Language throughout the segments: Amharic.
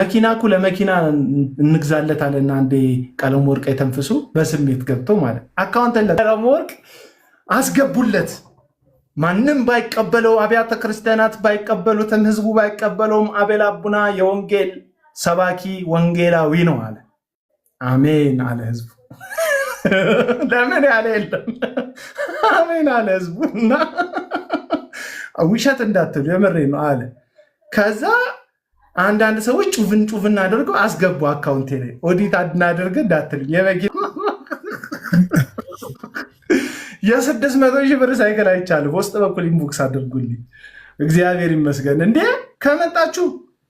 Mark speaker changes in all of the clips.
Speaker 1: መኪናኩ ለመኪና እንግዛለታልና አንዴ ቀለም ወርቅ የተንፍሱ በስሜት ገብቶ ማለት አካውንት ለቀለም ወርቅ አስገቡለት። ማንም ባይቀበለው አብያተ ክርስቲያናት ባይቀበሉትም ህዝቡ ባይቀበለውም አቤል አቡና የወንጌል ሰባኪ ወንጌላዊ ነው አለ። አሜን አለ ህዝቡ። ለምን ያለ የለም። አሜን አለ ህዝቡ እና ውሸት እንዳትሉ የምሬ ነው አለ። ከዛ አንዳንድ ሰዎች ጩፍን አድርገው አስገቡ አካውንቴ ላይ ኦዲት አድናደርገ እንዳትሉ የ600,000 ብር ሳይክል አይቻልም። በውስጥ በኩል ኢንቦክስ አድርጉልኝ። እግዚአብሔር ይመስገን። እንዴ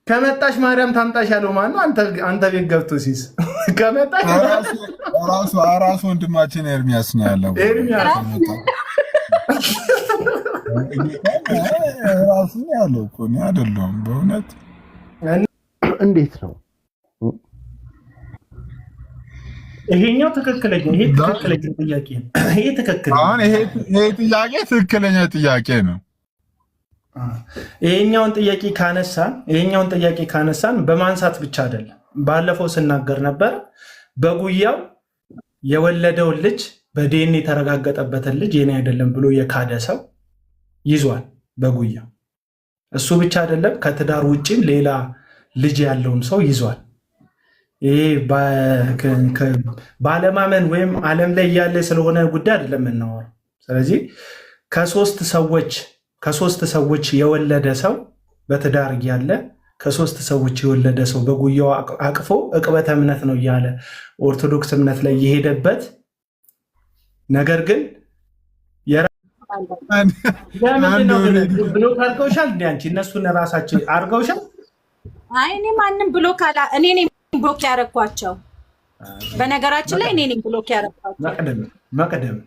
Speaker 1: ከመጣሽ ማርያም ታምጣሽ ያለው ማን ነው? አንተ ቤት ገብቶ ሲስ ከመጣሽ
Speaker 2: ራሱ ወንድማችን ኤርሚያስ ነው ያለው። ራሱ ያለው እኮ ነው አይደለም? በእውነት
Speaker 3: እንዴት ነው
Speaker 1: ይሄኛው? ትክክለኛ ይሄ ጥያቄ ነው። ይሄ
Speaker 2: ትክክለኛ ጥያቄ ነው።
Speaker 1: ይሄኛውን ጥያቄ ካነሳን በማንሳት ብቻ አይደለም። ባለፈው ስናገር ነበር። በጉያው የወለደውን ልጅ በዲኤንኤ የተረጋገጠበትን ልጅ የኔ አይደለም ብሎ የካደ ሰው ይዟል በጉያው። እሱ ብቻ አይደለም፣ ከትዳር ውጭም ሌላ ልጅ ያለውን ሰው ይዟል። ይሄ ባለማመን ወይም ዓለም ላይ ያለ ስለሆነ ጉዳይ አይደለም የምናወራው። ስለዚህ ከሶስት ሰዎች የወለደ ሰው በትዳር እያለ ከሶስት ሰዎች የወለደ ሰው በጉያው አቅፎ ዕቅበተ እምነት ነው እያለ ኦርቶዶክስ እምነት ላይ የሄደበት ነገር ግን ብሎክ አድርገውሻል። እንደ አንቺ እነሱን ራሳቸው አድርገውሻል።
Speaker 4: አይ እኔ ማንም ብሎክ አላ እኔ ነኝ ብሎክ ያደረኳቸው። በነገራችን ላይ እኔ ነኝ ብሎክ ያደረኳቸው።
Speaker 1: መቅደም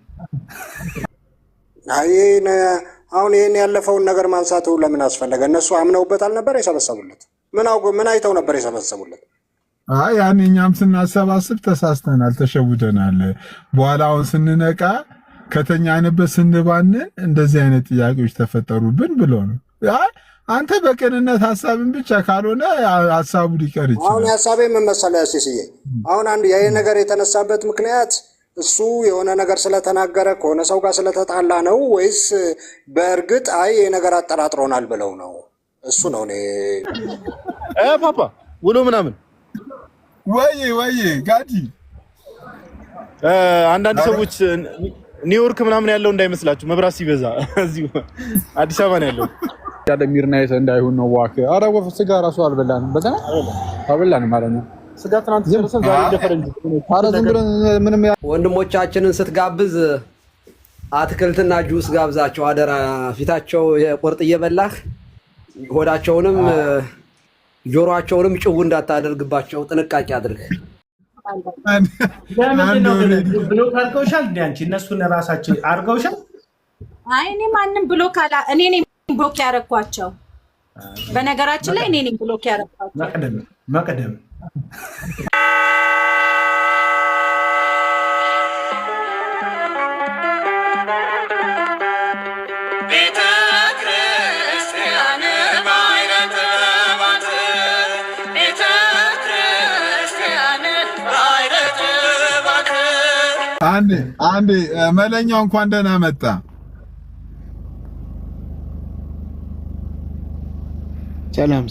Speaker 5: አሁን ይሄን ያለፈውን ነገር ማንሳቱ ለምን አስፈለገ? እነሱ አምነውበት አልነበር የሰበሰቡለት? ምን አይተው ነበር የሰበሰቡለት?
Speaker 2: አይ ያን እኛም ስናሰባስብ ተሳስተናል፣ ተሸውደናል። በኋላ አሁን ስንነቃ ከተኛንበት ስንባንን እንደዚህ አይነት ጥያቄዎች ተፈጠሩብን ብሎ ነው። አንተ በቅንነት ሐሳብን ብቻ ካልሆነ ሐሳቡ ሊቀር ይችላል።
Speaker 5: አሁን ሐሳቤ ምን መሰለህ ሲስዬ፣ አሁን አንድ ይሄ ነገር የተነሳበት ምክንያት እሱ የሆነ ነገር ስለተናገረ ከሆነ ሰው ጋር ስለተጣላ ነው ወይስ በእርግጥ አይ ይሄ ነገር አጠራጥሮናል ብለው ነው? እሱ ነው እኔ
Speaker 3: ፓፓ ውሎ ምናምን
Speaker 2: ወይ ጋዲ
Speaker 3: አንዳንድ ሰዎች ኒውዮርክ ምናምን ያለው እንዳይመስላችሁ መብራት ሲበዛ እዚሁ አዲስ አበባ ነው ያለው።
Speaker 6: ያለ ሚርናይት እንዳይሆን ነው። ዋክ አረ ወፍ ስጋ ራሱ አልበላንም። በጣም አልበላንም ማለት ነው። ስጋ ትናንት ጀርሰን ዛሬ እንደፈረንጅ አረ ዝም ብለን ምንም
Speaker 7: ወንድሞቻችንን ስትጋብዝ አትክልትና ጁስ ጋብዛቸው አደራ። ፊታቸው የቁርጥ እየበላህ ሆዳቸውንም ጆሮአቸውንም ጭው እንዳታደርግባቸው ጥንቃቄ አድርግ።
Speaker 1: ብሎክ አድርገውሻል። እንደ አንቺ እነሱን ራሳቸው አድርገውሻል።
Speaker 4: አይ እኔ ማንም ብሎክ አላ እኔ ነኝ ብሎክ ያደረኳቸው። በነገራችን ላይ እኔ ነኝ ብሎክ ያደረኳቸው።
Speaker 1: መቅደም
Speaker 2: አንዴ መለኛው እንኳን ደህና መጣ።
Speaker 3: ሰላም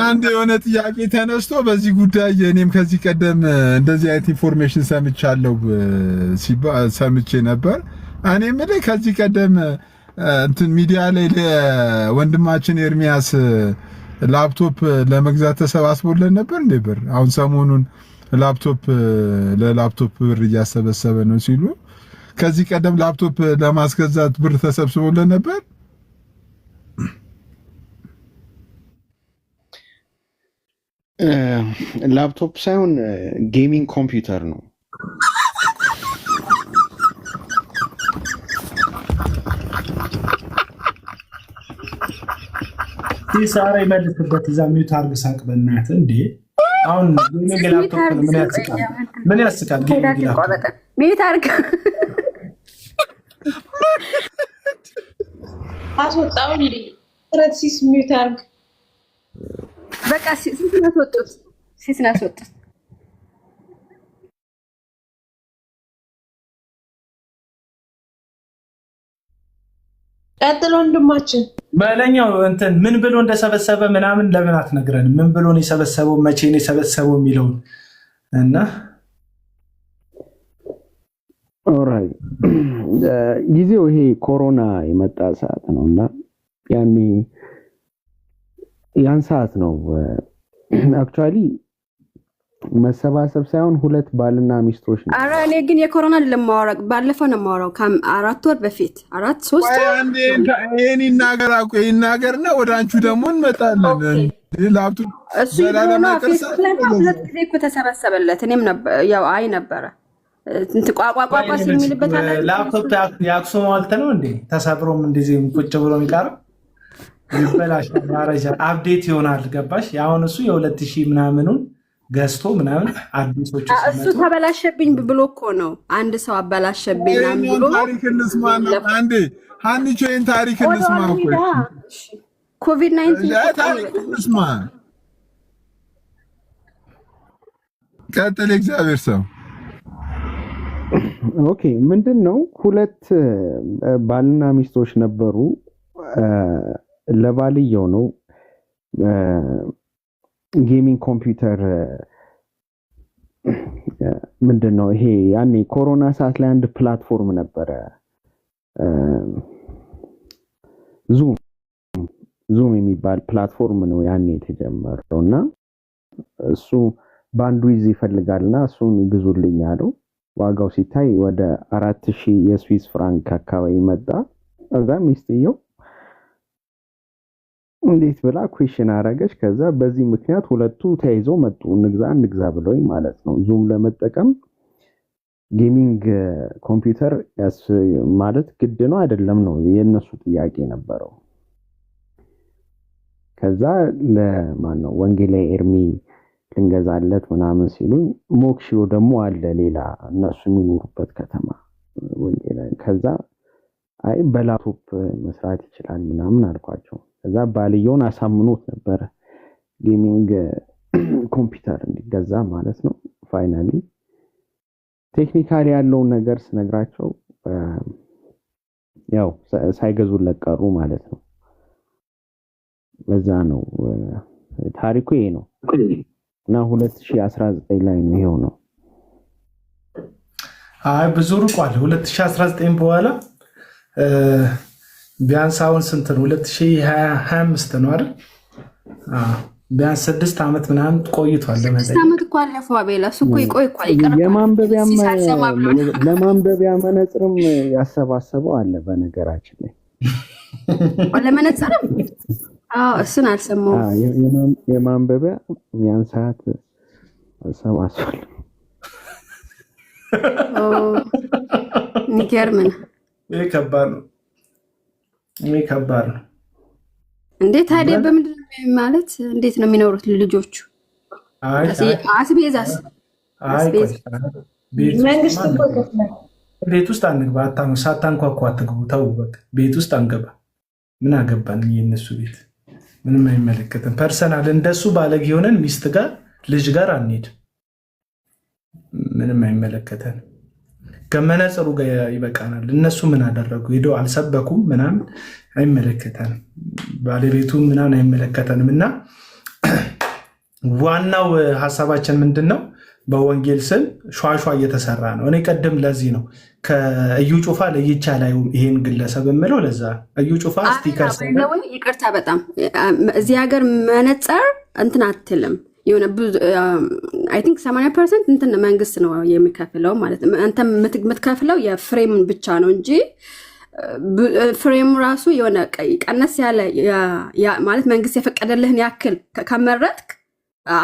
Speaker 2: አንድ የሆነ ጥያቄ ተነስቶ በዚህ ጉዳይ እኔም ከዚህ ቀደም እንደዚህ አይነት ኢንፎርሜሽን ሰምቼ ነበር። እኔ የምልህ ከዚህ ቀደም እንትን ሚዲያ ላይ ለወንድማችን ኤርሚያስ ላፕቶፕ ለመግዛት ተሰባስቦለን ነበር እንዴ? ብር አሁን ሰሞኑን ለላፕቶፕ ብር እያሰበሰበ ነው ሲሉ ከዚህ ቀደም ላፕቶፕ ለማስገዛት ብር ተሰብስቦለን ነበር።
Speaker 3: ላፕቶፕ ሳይሆን ጌሚንግ ኮምፒውተር ነው።
Speaker 1: ሲሳራ ይመልስበት እዛ ሚውት አድርግ ሳቅ በእናትህ እንዴ። አሁን ጌሚንግ ላፕቶፕ ምን ያስቃል? ጌሚንግ ላፕቶፕ
Speaker 8: ሚውት አድርግ አስወጣው እንዴ። ረድሲስ ሚውት አድርግ በቃ ስንት ነው ወጡት? ስንት ነው ወጡት?
Speaker 4: ቀጥሎ ወንድማችን
Speaker 1: በለኛው እንትን ምን ብሎ እንደሰበሰበ ምናምን ለምን አትነግረንም? ምን ብሎ ነው የሰበሰበው? መቼ ነው የሰበሰበው የሚለውን እና
Speaker 9: ኦራይት ጊዜው ይሄ ኮሮና የመጣ ሰዓት ነውና ያኔ ያን ሰዓት ነው አክቹአሊ መሰባሰብ ሳይሆን ሁለት ባልና ሚስቶች ነው።
Speaker 8: ኧረ እኔ ግን የኮሮና አይደለም ማወራው፣ ባለፈው ነው ማወራው። 4 ወር በፊት 3
Speaker 2: አንዴ ይሄን ይናገርና ወደ አንቺ ደግሞ እንመጣለን። ላፕቱ
Speaker 8: እሱ ነው ፌስቡክ ላይ ሁለት ጊዜ እኮ ተሰበሰበለት። እኔም ነበር ያው አይ ነበረ እንት ቋቋቋቋ ሲሚልበት አለ።
Speaker 1: ላፕቶፕ የአክሱም ዋልት ነው እንዴ ተሰብሮም እንደዚህ ቁጭ ብሎ የሚቀርብ ይበላሽ ማረጃ አፕዴት ይሆናል። ገባሽ? ያሁን እሱ የ2000 ምናምኑን ገዝቶ ምናምን አዲሶቹ
Speaker 8: እሱ ተበላሸብኝ ብሎ እኮ ነው። አንድ ሰው አበላሸብኝ ምናምን ብሎ
Speaker 2: ታሪክ እንስማ ነው። አንዴ ሀኒቾን ታሪክ እንስማ እኮ
Speaker 8: ኮቪድ-19
Speaker 2: ታሪክ እንስማ። ቀጥል እግዚአብሔር ሰው።
Speaker 9: ኦኬ ምንድነው ሁለት ባልና ሚስቶች ነበሩ። ለባልየው ነው ጌሚንግ ኮምፒውተር ምንድነው ይሄ ያኔ ኮሮና ሰዓት ላይ አንድ ፕላትፎርም ነበረ ዙም የሚባል ፕላትፎርም ነው ያኔ የተጀመረውና እሱ ባንድዊዝ ይፈልጋልና እሱን ግዙልኝ አለው። ዋጋው ሲታይ ወደ 4000 የስዊስ ፍራንክ አካባቢ መጣ። ከዛ ሚስትየው እንዴት ብላ ኩዌሽን አረገች። ከዛ በዚህ ምክንያት ሁለቱ ተያይዘው መጡ። እንግዛ ብለውኝ ማለት ነው። ዙም ለመጠቀም ጌሚንግ ኮምፒውተር ማለት ግድ ነው አይደለም ነው የነሱ ጥያቄ ነበረው። ከዛ ለማን ነው ወንጌላዊ ኤርሚ ልንገዛለት ምናምን ሲሉኝ ሞክሺዮ ደግሞ አለ ሌላ እነሱ የሚኖሩበት ከተማ ወንጌላዊ። ከዛ አይ በላፕቶፕ መስራት ይችላል ምናምን አልኳቸው። ከዛ ባልየውን አሳምኖት ነበር ጌሚንግ ኮምፒውተር እንዲገዛ ማለት ነው። ፋይናሊ ቴክኒካሊ ያለውን ነገር ስነግራቸው ያው ሳይገዙለት ቀሩ ማለት ነው። በዛ ነው ታሪኩ ይሄ ነው። እና 2019 ላይ ነው ይሄው ነው።
Speaker 1: አይ ብዙ ርቋል። 2019 በኋላ ቢያንስ አሁን ስንት ነው? 2025 ነው አይደል? ቢያንስ 6 ዓመት ምናምን ቆይቷል።
Speaker 8: 6 ዓመት እኮ አለፈው አቤላ። እሱ እኮ ይቆይ
Speaker 9: ለማንበቢያ መነጽርም ያሰባሰበው አለ በነገራችን ላይ
Speaker 8: ለመነጽርም እሱን አልሰማሁም።
Speaker 9: የማንበቢያ ያን ሰዓት ሰባሰባል።
Speaker 8: ንገርም ነው።
Speaker 1: ይሄ ከባድ ነው።
Speaker 8: እንዴት ታዲያ በምንድን ነው ማለት እንዴት ነው የሚኖሩት ልጆቹ? አስቤዛስ
Speaker 4: መንግስት እኮ ይከፍላል።
Speaker 1: ቤት ውስጥ አንግባ፣ ሳታንኳኳ አትግቡ። ተው በቃ ቤት ውስጥ አንገባ። ምን አገባን? የእነሱ ቤት ምንም አይመለከትም። ፐርሰናል እንደሱ ባለጌ ሆነን ሚስት ጋር ልጅ ጋር አንሄድ። ምንም አይመለከተን። ከመነጽሩ ጋር ይበቃናል። እነሱ ምን አደረጉ? ሄደው አልሰበኩም ምናምን አይመለከተንም። ባለቤቱ ምናምን አይመለከተንም። እና ዋናው ሀሳባችን ምንድን ነው? በወንጌል ስም ሿሿ እየተሰራ ነው። እኔ ቀደም ለዚህ ነው ከእዩ ጩፋ ለይቻ ላይ ይሄን ግለሰብ የምለው ለዛ እዩ ጩፋ ስቲከር
Speaker 8: ይቅርታ፣ በጣም እዚህ ሀገር መነጽር እንትን አትልም የሆነ አይ ቲንክ 80% እንትን መንግስት ነው የሚከፍለው ማለት ነው። አንተ የምትከፍለው የፍሬም ብቻ ነው እንጂ ፍሬም ራሱ የሆነ ቀነስ ያለ ማለት መንግስት የፈቀደልህን ያክል ከመረጥክ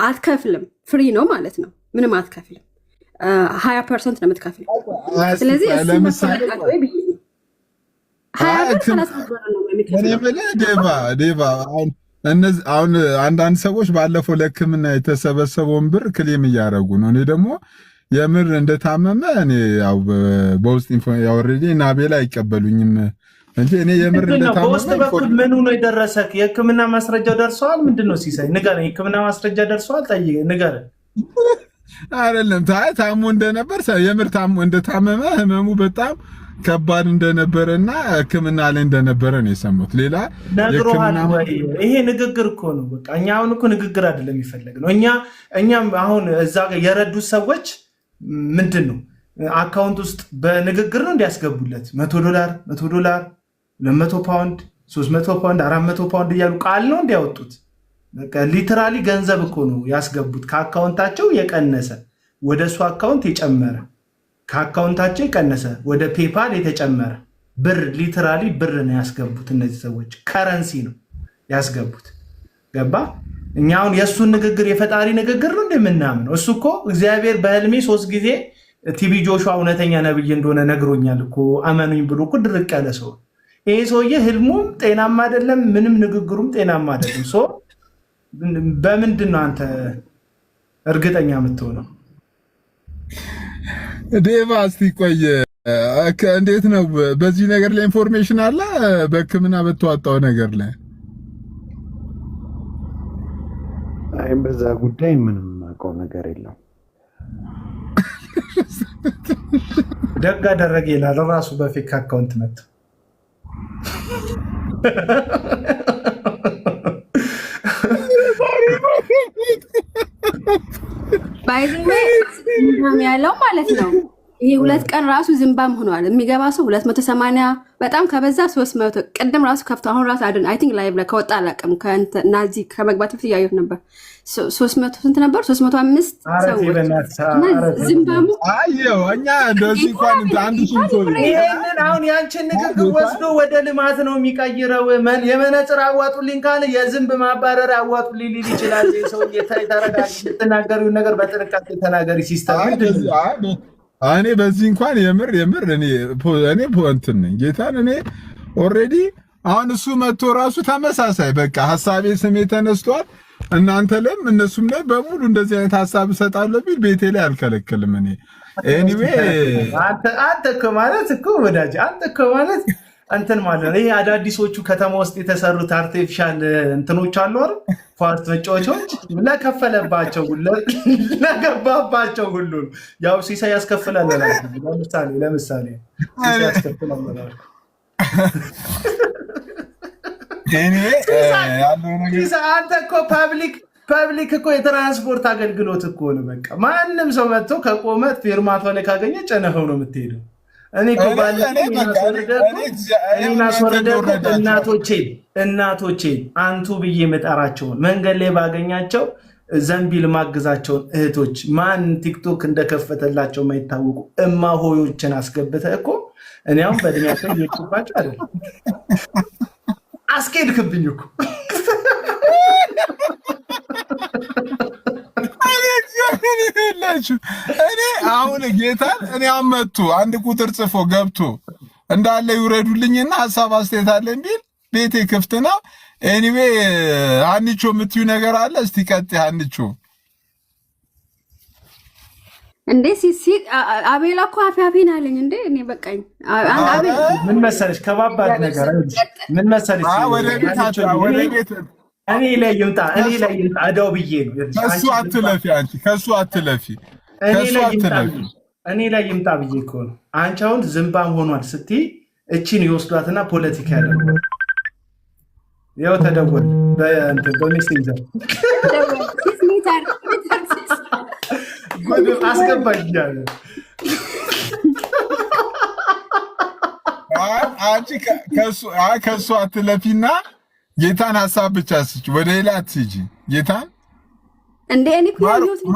Speaker 8: አትከፍልም። ፍሪ ነው ማለት ነው። ምንም አትከፍልም። 20% ነው የምትከፍለው። ስለዚህ
Speaker 2: አሁን አንዳንድ ሰዎች ባለፈው ለሕክምና የተሰበሰበውን ብር ክሌም እያደረጉ ነው። እኔ ደግሞ የምር እንደታመመ እኔ ያው በውስጥ ኦልሬዲ ናቤላ አይቀበሉኝም እንጂ እኔ የምር
Speaker 1: በውስጥ በኩል ምን ሆኖ የደረሰክ የህክምና ማስረጃው ደርሰዋል? ምንድነው ሲሳይ ንገረኝ። የህክምና ማስረጃ ደርሰዋል? ጠይቅ ንገረኝ።
Speaker 2: አይደለም ታሞ እንደነበር የምር ታሞ እንደታመመ ህመሙ በጣም ከባድ እንደነበረና ህክምና ላይ እንደነበረ ነው የሰሙት። ሌላ
Speaker 1: ነግሮሃል ወይ? ይሄ ንግግር እኮ ነው። በቃ እኛ አሁን እኮ ንግግር አይደለም የሚፈልገው። እኛም አሁን እዛ ጋር የረዱት ሰዎች ምንድን ነው አካውንት ውስጥ በንግግር ነው እንዲያስገቡለት $100 $200 200 300 400 ፓውንድ እያሉ ቃል ነው እንዲያወጡት። በቃ ሊትራሊ ገንዘብ እኮ ነው ያስገቡት። ከአካውንታቸው የቀነሰ ወደ እሱ አካውንት የጨመረ፣ ከአካውንታቸው የቀነሰ ወደ ፔፓል የተጨመረ ብር፣ ሊትራሊ ብር ነው ያስገቡት። እነዚህ ሰዎች ከረንሲ ነው ያስገቡት። ገባ? እኛ አሁን የእሱን ንግግር የፈጣሪ ንግግር ነው እንደምናምነው። እሱ እኮ እግዚአብሔር በህልሜ 3 ጊዜ ቲቢ ጆሹዋ እውነተኛ ነብይ እንደሆነ ነግሮኛል እኮ አመኑኝ ብሎ እኮ ድርቅ ያለ ሰው። ይሄ ሰውዬ ህልሙም ጤናማ አይደለም፣ ምንም ንግግሩም ጤናማ አይደለም። በምንድን ነው አንተ እርግጠኛ የምትሆነው?
Speaker 2: ዴቫ እስቲ ቆይ፣ እንዴት ነው በዚህ ነገር ላይ ኢንፎርሜሽን አለ? በህክምና በተዋጣው ነገር ላይ
Speaker 9: አይም በዛ ጉዳይ ምንም አውቀው ነገር የለም።
Speaker 1: ደግ አደረገ ይላል ራሱ በፌክ አካውንት መጥቶ
Speaker 8: ባይዘው ያለው ማለት ነው። ይሄ 2 ቀን ራሱ ዝምባም ሆኗል። የሚገባ ሰው 280 በጣም ከበዛ 300 ቅድም ራሱ ከፍቶ አሁን ራሱ አይደል አይ ቲንክ ላይቭ ላይ ከወጣ አላውቅም። ከናዚ ከመግባት በፊት ያዩት ነበር። 300 ስንት ነበር? 305 ሰዎች ዝምባሙ
Speaker 2: አየው። እኛ እንደዚህ እንኳን አንድ ሽንቶ
Speaker 1: ይሄንን አሁን ያንቺን ንግግር ወስዶ ወደ ልማት ነው የሚቀይረው። የመነጽር አዋጡልኝ ካለ የዝንብ ማባረር አዋጡልኝ ሊል ይችላል። ሰው ተረጋጊ፣ የምትናገሪው ነገር በጥንቃቄ ተናገሪ። ሲስተም
Speaker 2: እኔ በዚህ እንኳን የምር እኔ እንትን ነኝ ጌታን። እኔ ኦልሬዲ አሁን እሱ መጥቶ ራሱ ተመሳሳይ በቃ ሐሳቤ ስሜ ተነስቷል። እናንተ ለም እነሱም ላይ በሙሉ እንደዚህ አይነት ሐሳብ እሰጣለሁ ቢል ቤቴ ላይ አልከለክልም። እኔ ኤኒዌይ
Speaker 1: አንተ እኮ ማለት እኮ ወዳጅ አንተ እኮ ማለት እንትን ማለት ነው። ይሄ አዳዲሶቹ ከተማ ውስጥ የተሰሩት አርቲፊሻል እንትኖች አሉ አይደል? ኳስ መጫወቻዎች ለከፈለባቸው ለገባባቸው ሁሉ ያው ሲሳይ ያስከፍላል። ለምሳሌ ሲሳይ ያስከፍላል። አንተ እኮ ፐብሊክ እኮ የትራንስፖርት አገልግሎት እኮ ነው። በቃ ማንም ሰው መጥቶ ከቆመ ፌርማታ ላይ ካገኘ ጨነኸው ነው የምትሄደው። እኔ እኮ እናቶቼን አንቱ ብዬ የምጠራቸውን መንገድ ላይ ባገኛቸው ዘንቢል ማግዛቸውን እህቶች ማን ቲክቶክ እንደከፈተላቸው የማይታወቁ እማሆዮችን አስገብተህ እኮ እኔ አሁን በእድሜያቸው እየቁባቸው አይደል አስኬድክብኝ እኮ
Speaker 2: እኔ አሁን ጌታን እኔ አመጡ አንድ ቁጥር ጽፎ ገብቶ እንዳለ ይውረዱልኝና ሐሳብ አስተያየት አለኝ ቢል ቤቴ ክፍት ነው። ኤኒዌይ አንቺ የምትዩ ነገር አለ? እስቲ ቀጥይ አንቺ።
Speaker 8: እንዴ ሲሲ አቤላ እኮ አፋፊን አለኝ እንዴ እኔ በቃኝ። አቤላ
Speaker 1: ምን መሰለሽ ከባባድ ነገር ምን መሰለሽ ወደ ቤት እኔ ላይ ይምጣ አዳው ብዬ ነው።
Speaker 2: ከሱ አትለፊ አንቺ ከሱ አትለፊ
Speaker 1: እኔ ላይ ይምጣ ብዬ እኮ ነው። አንቺ አሁን ዝምባም ሆኗል ስትይ እቺን ይወስዷትና ፖለቲካ ያደርጋል። ያው ተደወል በሜሴንጀር አስገባኝ እያለ
Speaker 2: አንቺ ከሱ አትለፊና ጌታን ሐሳብ ብቻ ስጭ፣ ወደ ሌላ አትሂጂ። ጌታን
Speaker 8: እንደ እኔ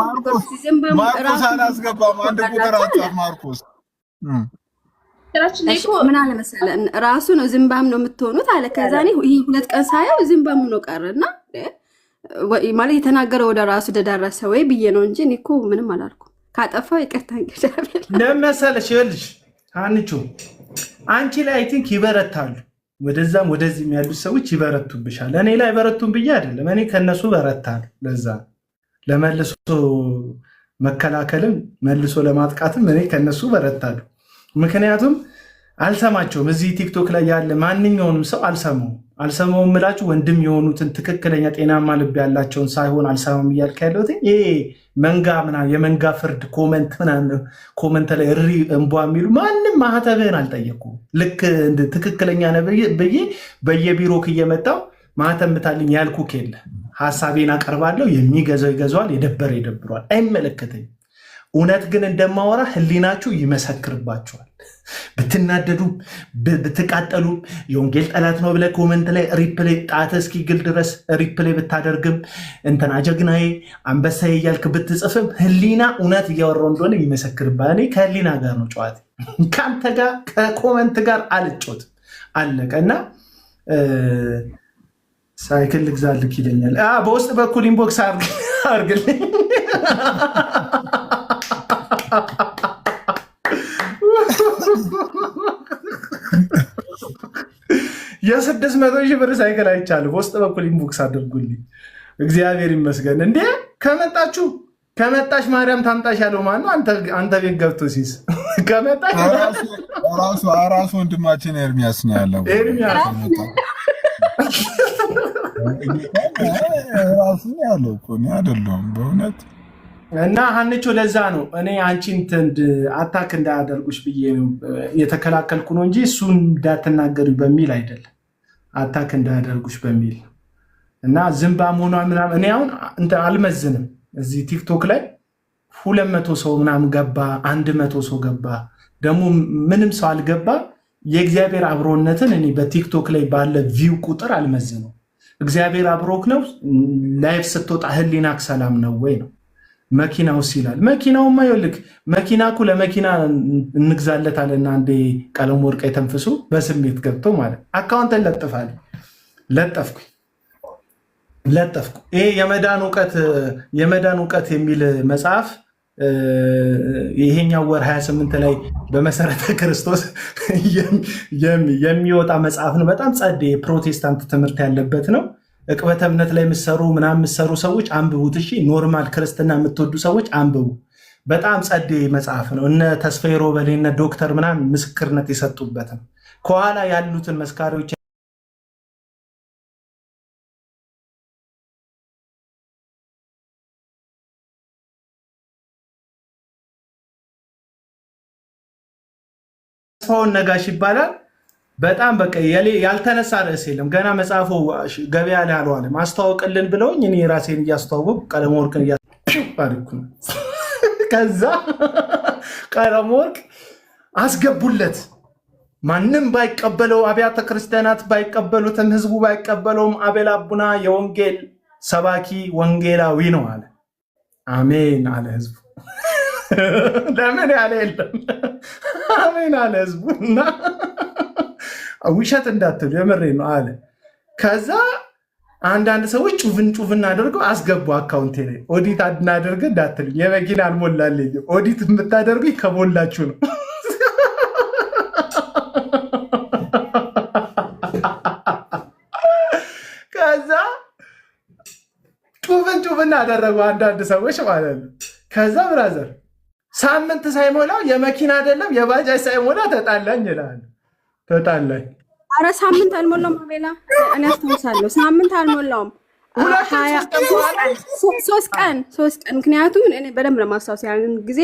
Speaker 2: ማርቆስ አላስገባም። አንድ ቁጥር አጻፍ ማርቆስ
Speaker 8: ምን አለ መሰለህ ራሱ ነው ዝምባም ነው የምትሆኑት አለ። ከዛ እኔ ይሄ 2 ቀን ሳየው ዝምባም ነው ቀረና ማለት የተናገረ ወደ ራሱ ደዳረሰ ወይ ብዬ ነው እንጂ እኔ እኮ ምንም አላልኩም። ካጠፋው ይቅርታ እንግዲህ
Speaker 1: ለመሰለሽ ይልሽ አንቺ አንቺ ላይ አይ ቲንክ ይበረታሉ። ወደዛም ወደዚህም ያሉት ሰዎች ይበረቱብሻል። እኔ ላይ በረቱም ብዬ አይደለም፣ እኔ ከነሱ በረታለሁ። ለዛ ለመልሶ መከላከልም መልሶ ለማጥቃትም እኔ ከነሱ በረታለሁ። ምክንያቱም አልሰማቸውም። እዚህ ቲክቶክ ላይ ያለ ማንኛውንም ሰው አልሰማውም እምላችሁ ወንድም የሆኑትን ትክክለኛ ጤናማ ልብ ያላቸውን ሳይሆን አልሰማም እያልክ ያለሁት ይሄ መንጋ ምናምን የመንጋ ፍርድ ኮመንት ምናምን ኮመንት ላይ እሪ እንቧ የሚሉ ማንም ማህተብህን አልጠየኩም። ልክ ትክክለኛ ነብይ ብዬ በየቢሮክ እየመጣው ማህተብ ምታልኝ ያልኩክ የለ። ሀሳቤን አቀርባለሁ። የሚገዛው ይገዛዋል፣ የደበረ ይደብረዋል። አይመለከተኝም። እውነት ግን እንደማወራ ህሊናችሁ ይመሰክርባችኋል። ብትናደዱም ብትቃጠሉም የወንጌል ጠላት ነው ብለህ ኮመንት ላይ ሪፕሌይ ጣት እስኪግል ድረስ ሪፕሌይ ብታደርግም እንትና ጀግናዬ አንበሳዬ እያልክ ብትጽፍም ህሊና እውነት እያወራው እንደሆነ ይመሰክርባል። እኔ ከህሊና ጋር ነው ጨዋታ። ከአንተ ጋር ከኮመንት ጋር አልጮት አለቀ። እና ሳይክል ልግዛልክ ይለኛል። በውስጥ በኩል ኢንቦክስ አርግልኝ። የ600,000 ብር ሳይክል አይቻልም። በውስጥ በኩል ኢንቦክስ አድርጉልኝ። እግዚአብሔር ይመስገን። እንዴ ከመጣሽ ማርያም ታምጣሽ ያለው ማን ነው? አንተ ቤት ገብቶ ሲስ ከመጣሽ
Speaker 2: ራሱ ወንድማችን ኤርሚያስ ነው ያለው። ራሱ ያለው እኮ ነው አይደለም በእውነት።
Speaker 1: እና ሀንቾ ለዛ ነው እኔ አንቺን አታክ እንዳያደርጉሽ ብዬ የተከላከልኩ ነው እንጂ እሱን እንዳትናገሩ በሚል አይደለም። አታክ እንዳያደርጉሽ በሚል እና ዝምባ መሆኗ ምናምን እኔ አሁን አልመዝንም። እዚህ ቲክቶክ ላይ 200 ሰው ምናምን ገባ፣ 100 ሰው ገባ፣ ደግሞ ምንም ሰው አልገባ። የእግዚአብሔር አብሮነትን እኔ በቲክቶክ ላይ ባለ ቪው ቁጥር አልመዝነው። እግዚአብሔር አብሮክ ነው። ላይፍ ስትወጣ ህሊናክ ሰላም ነው ወይ ነው። መኪናውስ ይላል። መኪናውማ ይኸውልህ መኪና እኮ ለመኪና እንግዛለታለና አንዴ ቀለም ወርቅ የተንፍሱ በስሜት ገብቶ ማለት አካውንትን ለጠፍኩ። ይሄ የመዳን እውቀት የሚል መጽሐፍ ይሄኛው ወር 28 ላይ በመሰረተ ክርስቶስ የሚወጣ መጽሐፍ ነው። በጣም ጸዴ የፕሮቴስታንት ትምህርት ያለበት ነው። እቅበተ እምነት ላይ የምትሰሩ ሰዎች አንብቡት። እሺ ኖርማል ክርስትና የምትወዱ ሰዎች አንብቡ። በጣም ጸዴ መጽሐፍ ነው። እነ ተስፋዬ ሮበሌ እነ ዶክተር ምናምን ምስክርነት የሰጡበት ነው። ከኋላ ያሉትን መስካሪዎች ተስፋውን ነጋሽ ይባላል። በጣም በቃ ያልተነሳ ርዕስ የለም። ገና መጽሐፉ ገበያ ላይ አልዋለም። ማስተዋወቅልን ብለውኝ እኔ ራሴን እያስተዋወቁ ቀለመወርቅን እያስተዋወቅኩ ነው። ከዛ ቀለመወርቅ አስገቡለት። ማንም ባይቀበለው፣ አብያተ ክርስቲያናት ባይቀበሉትም፣ ህዝቡ ባይቀበለውም አቤል አቡና የወንጌል ሰባኪ ወንጌላዊ ነው አለ። አሜን አለ ህዝቡ። ለምን ያለ የለም። አሜን አለ ህዝቡ። እና ውሸት እንዳትሉ የምሬ ነው አለ። ከዛ አንዳንድ ሰዎች ጩፍን አድርገው አስገቡ አካውንቴ ላይ። ኦዲት እናደርገ እንዳትሉ የመኪና አልሞላልኝ። ኦዲት የምታደርጉ ከሞላችሁ ነው። ከዛ ጩፍን አደረጉ አንዳንድ ሰዎች ማለት ነው። ከዛ ብራዘር ሳምንት ሳይሞላው የመኪና አይደለም የባጃጅ ሳይሞላ ተጣላኝ ይላል። ተጣላኝ።
Speaker 8: አረ ሳምንት አልሞላውም። አቤላ እኔ አስታውሳለሁ። ሳምንት አልሞላውም። 3 ቀን ምክንያቱም እኔ በደንብ ለማስታወስ ያን ጊዜ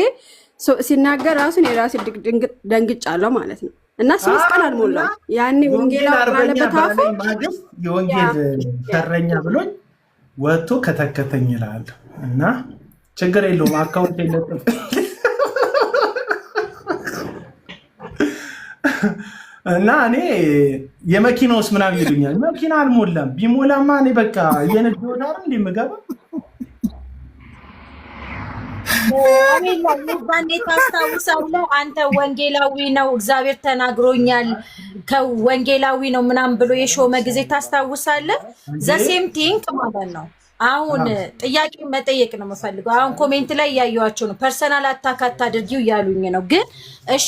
Speaker 8: ሲናገር ራሱን የራሴ ደንግጫለሁ ማለት ነው። እና 3 ቀን አልሞላውም። ያኔ ወንጌላ ባለበት አፉ
Speaker 1: የወንጌል ተረኛ ብሎኝ ወጥቶ ከተከተኝ ይላል። እና ችግር የለውም አካውንት የለጥፍ እና እኔ የመኪናውስ ምናምን ይሉኛል። መኪና አልሞላም። ቢሞላማ እኔ በቃ እየነድ ወዳር እንደምገባ
Speaker 4: ባንዴ ታስታውሳለህ አንተ ወንጌላዊ ነው እግዚአብሔር ተናግሮኛል ከወንጌላዊ ነው ምናምን ብሎ የሾመ ጊዜ ታስታውሳለህ? ዘሴም ቲንክ ማለት ነው። አሁን ጥያቄ መጠየቅ ነው የምፈልገው። አሁን ኮሜንት ላይ እያየኋቸው ነው። ፐርሰናል አታክ አታድርጊው እያሉኝ ነው። ግን እሺ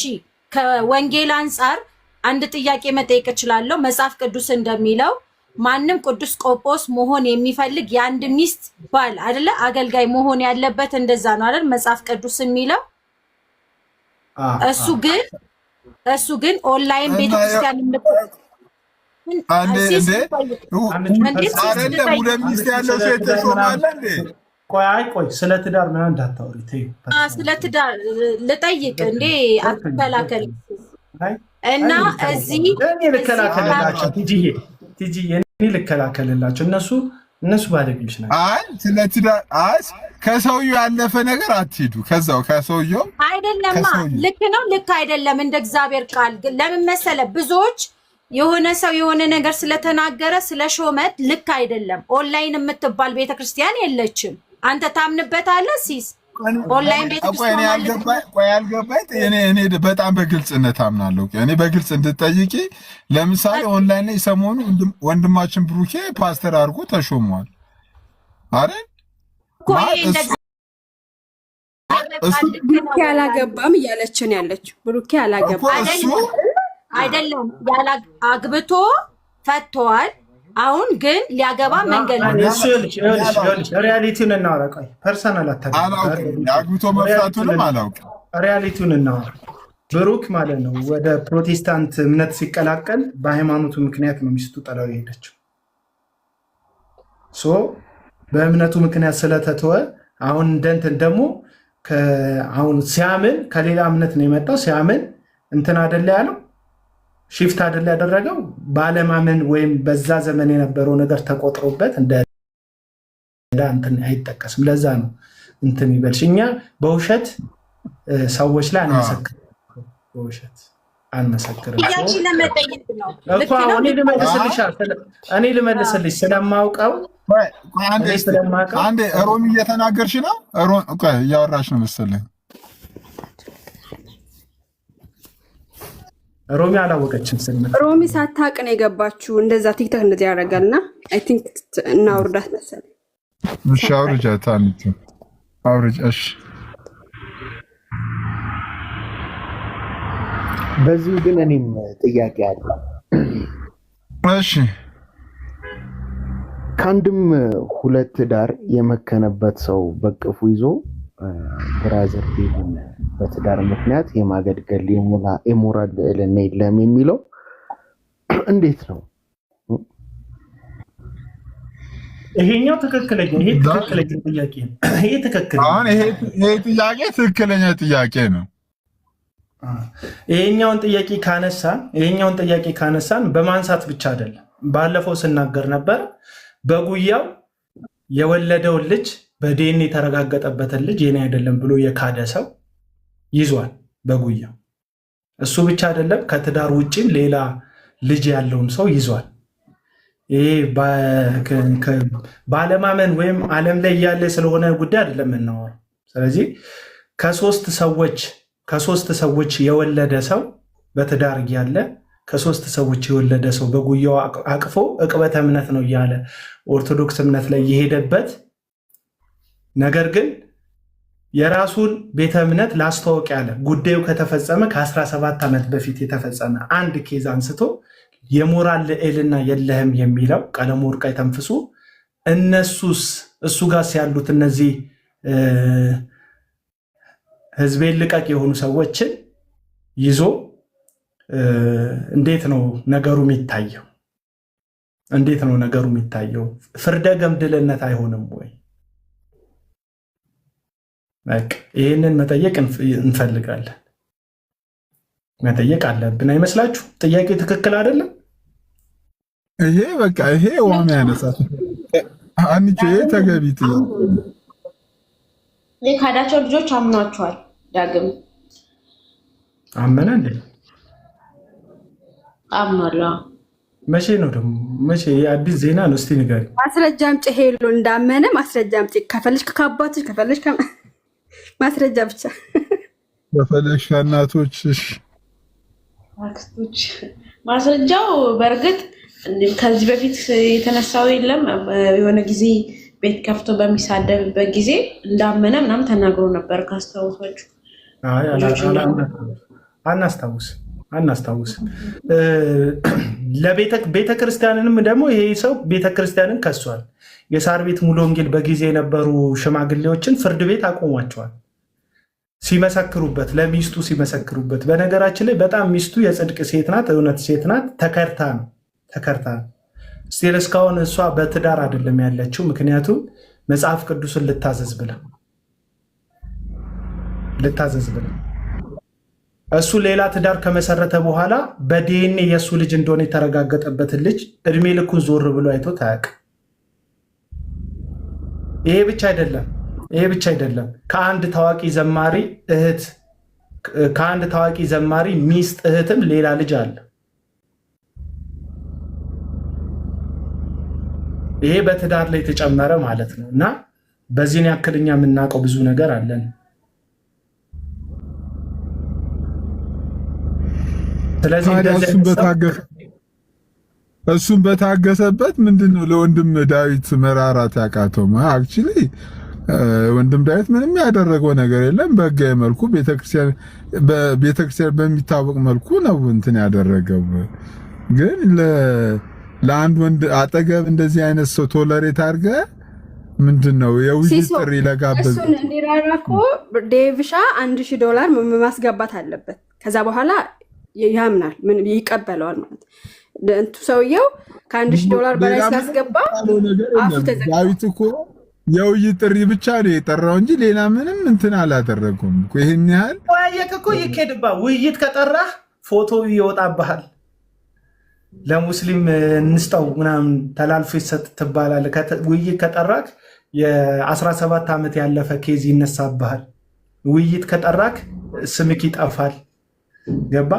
Speaker 4: ከወንጌል አንጻር አንድ ጥያቄ መጠየቅ እችላለሁ። መጽሐፍ ቅዱስ እንደሚለው ማንም ቅዱስ ቆጶስ መሆን የሚፈልግ የአንድ ሚስት ባል አይደለ አገልጋይ መሆን ያለበት እንደዛ ነው አይደል? መጽሐፍ ቅዱስ የሚለው እሱ ግን እሱ ግን ኦንላይን ቤተክርስቲያን
Speaker 2: ሁለት ሚስት ያለው ሴት ተሾማለ እንዴ?
Speaker 1: ቆይ ስለ ትዳር ምናምን እንዳታወሪ ተይ።
Speaker 4: ስለ ትዳር ልጠይቅ እንዴ አትከላከል። እና እዚህ
Speaker 1: እኔ ልከላከልላቸው ቲጂዬ እኔ ልከላከልላቸው እነሱ ባለግልሽ ናቸው።
Speaker 2: አይ ስለ ትዳር ከሰውየው ያለፈ ነገር አትሂዱ። ከሰውየው
Speaker 4: አይደለማ። ልክ ነው ልክ አይደለም። እንደ እግዚአብሔር ቃል ግን ለምን መሰለ ብዙዎች የሆነ ሰው የሆነ ነገር ስለተናገረ ስለሾመት ልክ አይደለም። ኦንላይን የምትባል ቤተክርስቲያን የለችም። አንተ ታምንበታለህ ሲስ? ኦንላይን ቤተክርስቲያን
Speaker 2: እኔ በጣም በግልጽነት አምናለሁ። እኔ በግልጽ እንድትጠይቂ ለምሳሌ ኦንላይን ላይ ሰሞኑ ወንድማችን ብሩኬ ፓስተር አድርጎ ተሾሟል አይደል?
Speaker 8: ብሩኬ አላገባም እያለችን ያለችው ብሩኬ አላገባም
Speaker 4: አይደለም አግብቶ ፈቷል። አሁን ግን ሊያገባ መንገድ ነው።
Speaker 1: ሪያሊቲውን እናወራ። ቆይ ፐርሰናል
Speaker 2: አግብቶ መፍታቱንም አላውቅም።
Speaker 1: ሪያሊቲውን እናወራ። ብሩክ ማለት ነው ወደ ፕሮቴስታንት እምነት ሲቀላቀል በሃይማኖቱ ምክንያት ነው ሚስቱ ጠላው የሄደችው። በእምነቱ ምክንያት ስለተተወ አሁን እንደንትን ደግሞ አሁን ሲያምን ከሌላ እምነት ነው የመጣው። ሲያምን እንትን አይደለ ያለው ሽፍት አይደለ ያደረገው ባለማመን ወይም በዛ ዘመን የነበረው ነገር ተቆጥሮበት እንደ እንትን አይጠቀስም። ለዛ ነው እንትን ይበልሽ። እኛ በውሸት ሰዎች ላይ አንመሰክርም። በውሸት አንመሰክርም።
Speaker 4: ያቺ ለመጠየቅ ነው
Speaker 1: እኮ እኔ ልመልስልሽ ስለማውቀው
Speaker 2: አንዴ ሮሚ እየተናገርሽ ነው። እያወራሽ ነው መሰለኝ።
Speaker 1: ሮሚ አላወቀችም።
Speaker 8: ሮሚ ሳታውቅ ነው የገባችው። እንደዛ ቲክቶክ እንደዚህ ያደርጋልና አይ ቲንክ እናውርዳት መሰለኝ።
Speaker 2: እሺ አውርጃት። አውርጅ። እሺ
Speaker 9: በዚሁ ግን እኔም ጥያቄ አለ።
Speaker 2: እሺ
Speaker 9: ከአንድም ሁለት ትዳር የመከነበት ሰው በቅፉ ይዞ ብራዘር ቢሆን በትዳር ምክንያት የማገድገል የሞራል ልዕልና የለም የሚለው እንዴት ነው?
Speaker 1: ይሄኛው ትክክለኛ ጥያቄ ነው።
Speaker 2: ይሄ ጥያቄ ትክክለኛ ጥያቄ ነው።
Speaker 1: ይሄኛውን ጥያቄ ካነሳን በማንሳት ብቻ አይደለም። ባለፈው ስናገር ነበር። በጉያው የወለደውን ልጅ በዲኤንኤ የተረጋገጠበትን ልጅ የኔ አይደለም ብሎ የካደ ሰው ይዟል በጉያው። እሱ ብቻ አይደለም፣ ከትዳር ውጭም ሌላ ልጅ ያለውን ሰው ይዟል። ይሄ ባለማመን ወይም ዓለም ላይ ያለ ስለሆነ ጉዳይ አይደለም የምናወራው። ስለዚህ ከሶስት ሰዎች የወለደ ሰው በትዳር እያለ ከሶስት ሰዎች የወለደ ሰው በጉያው አቅፎ ዕቅበተ እምነት ነው እያለ ኦርቶዶክስ እምነት ላይ የሄደበት ነገር ግን የራሱን ቤተ እምነት ላስተዋወቅ ያለ ጉዳዩ ከተፈጸመ ከ17 ዓመት በፊት የተፈጸመ አንድ ኬዝ አንስቶ የሞራል ልዕልና የለህም የሚለው ቀለመወርቅ አይተንፍሱ እሱ ጋር ያሉት እነዚህ ህዝቤን ልቀቅ የሆኑ ሰዎችን ይዞ እንዴት ነው ነገሩ የሚታየው? ፍርደ ገምድልነት አይሆንም ወይ? ይህንን መጠየቅ እንፈልጋለን። መጠየቅ አለብን። አይመስላችሁ? ጥያቄ ትክክል አይደለም?
Speaker 2: ይሄ ዋና ያነሳት አንቺ ተገቢ ጥያቄ።
Speaker 10: የካዳቸው ልጆች አምኗቸዋል። ዳግም
Speaker 1: አመነ እንዴ?
Speaker 10: አምኗል።
Speaker 1: መቼ ነው ደግሞ? መቼ? የአዲስ ዜና ነው። እስቲ ንገሪ።
Speaker 8: ማስረጃ አምጪ። ሄሎ እንዳመነ ማስረጃ አምጪ። ከፈለሽ ከአባቶች ከፈለሽ ማስረጃ ብቻ
Speaker 2: ከፈለሽ ከእናቶችሽ
Speaker 10: አክስቶች። ማስረጃው በእርግጥ ከዚህ በፊት የተነሳው የለም። የሆነ ጊዜ ቤት ከፍቶ በሚሳደብበት ጊዜ እንዳመነ ምናምን ተናግሮ ነበር። ካስታወሳችሁ?
Speaker 1: አናስታውስም። ቤተክርስቲያንንም ደግሞ ይሄ ሰው ቤተክርስቲያንን ከሷል። የሳር ቤት ሙሉ ወንጌል በጊዜ የነበሩ ሽማግሌዎችን ፍርድ ቤት አቆሟቸዋል። ሲመሰክሩበት ለሚስቱ ሲመሰክሩበት። በነገራችን ላይ በጣም ሚስቱ የጽድቅ ሴት ናት፣ እውነት ሴት ናት። ተከርታ ነው። ስቲል እስካሁን እሷ በትዳር አይደለም ያለችው። ምክንያቱም መጽሐፍ ቅዱስን ልታዘዝ ብላ እሱ ሌላ ትዳር ከመሰረተ በኋላ በዲኤንኤ የእሱ ልጅ እንደሆነ የተረጋገጠበትን ልጅ እድሜ ልኩን ዞር ብሎ አይቶት አያውቅም። ይሄ ብቻ አይደለም። ከአንድ ታዋቂ ዘማሪ ሚስት እህትም ሌላ ልጅ አለ። ይሄ በትዳር ላይ የተጨመረ ማለት ነው። እና በዚህን ያክል እኛ የምናውቀው ብዙ ነገር አለን። ስለዚህ እሱም በታገሰበት ምንድነው ለወንድም ዳዊት መራራት ያቃተው? አክቹሊ ወንድም ዳዊት ምንም ያደረገው ነገር የለም። በሕጋዊ መልኩ ቤተክርስቲያን በሚታወቅ መልኩ ነው እንትን ያደረገው። ግን ለአንድ ወንድ አጠገብ እንደዚህ አይነት ሰው ቶለሬት አድርገ ምንድነው የውይይት ጥሪ ለጋበዝ
Speaker 8: እሱን እንዲራራ እኮ ዴቪሻ $1000 ማስገባት አለበት። ከዛ በኋላ ያምናል፣ ምን ይቀበለዋል ማለት እንቱ ሰውየው $1000 በላይ ሲያስገባ አፉ ተዘጋ።
Speaker 2: ዳዊት እኮ የውይይት ጥሪ ብቻ ነው የጠራው እንጂ ሌላ ምንም እንትን አላደረገም እኮ። ይሄን ያህል
Speaker 1: ወያየክ እኮ ይከድባ ውይይት ከጠራህ ፎቶ ይወጣብሃል። ለሙስሊም እንስጠው ምናምን ተላልፎ ይሰጥ ትባላለህ። ውይይት ከጠራክ የ17 ዓመት ያለፈ ኬዝ ይነሳብሃል። ውይይት ከጠራክ ስምክ ይጠፋል። ገባ?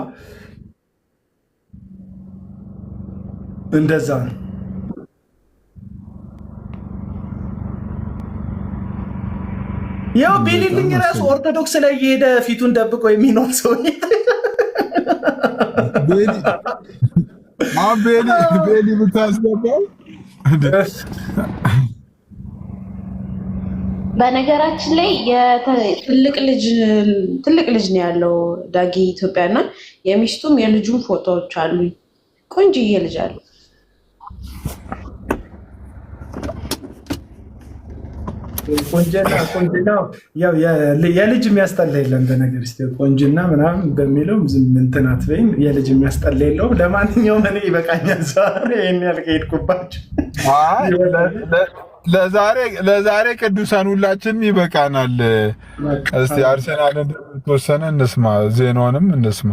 Speaker 1: እንደዛ ነው። ያው ቢሊልኝ ራሱ ኦርቶዶክስ ላይ የሄደ ፊቱን ደብቆ የሚኖር ሰው
Speaker 2: ቤሊ ብታስገባው።
Speaker 10: በነገራችን ላይ ትልቅ ልጅ ነው ያለው ዳጊ ኢትዮጵያና የሚስቱም የልጁም ፎቶዎች አሉ። ቆንጆዬ ልጅ አለ።
Speaker 1: ቆንጅና ያው የልጅ የሚያስጠላ የለም። በነገር ስ ቆንጅና ምናምን በሚለው ዝም እንትን አትበይም። የልጅ የሚያስጠላ የለውም። ለማንኛውም እኔ ይበቃኛል። ዛሬ ይህን ያህል ከሄድኩባቸው
Speaker 2: ለዛሬ ቅዱሳን ሁላችንም ይበቃናል። እስቲ አርሴናልን ተወሰነ እንስማ፣ ዜናውንም እንስማ፣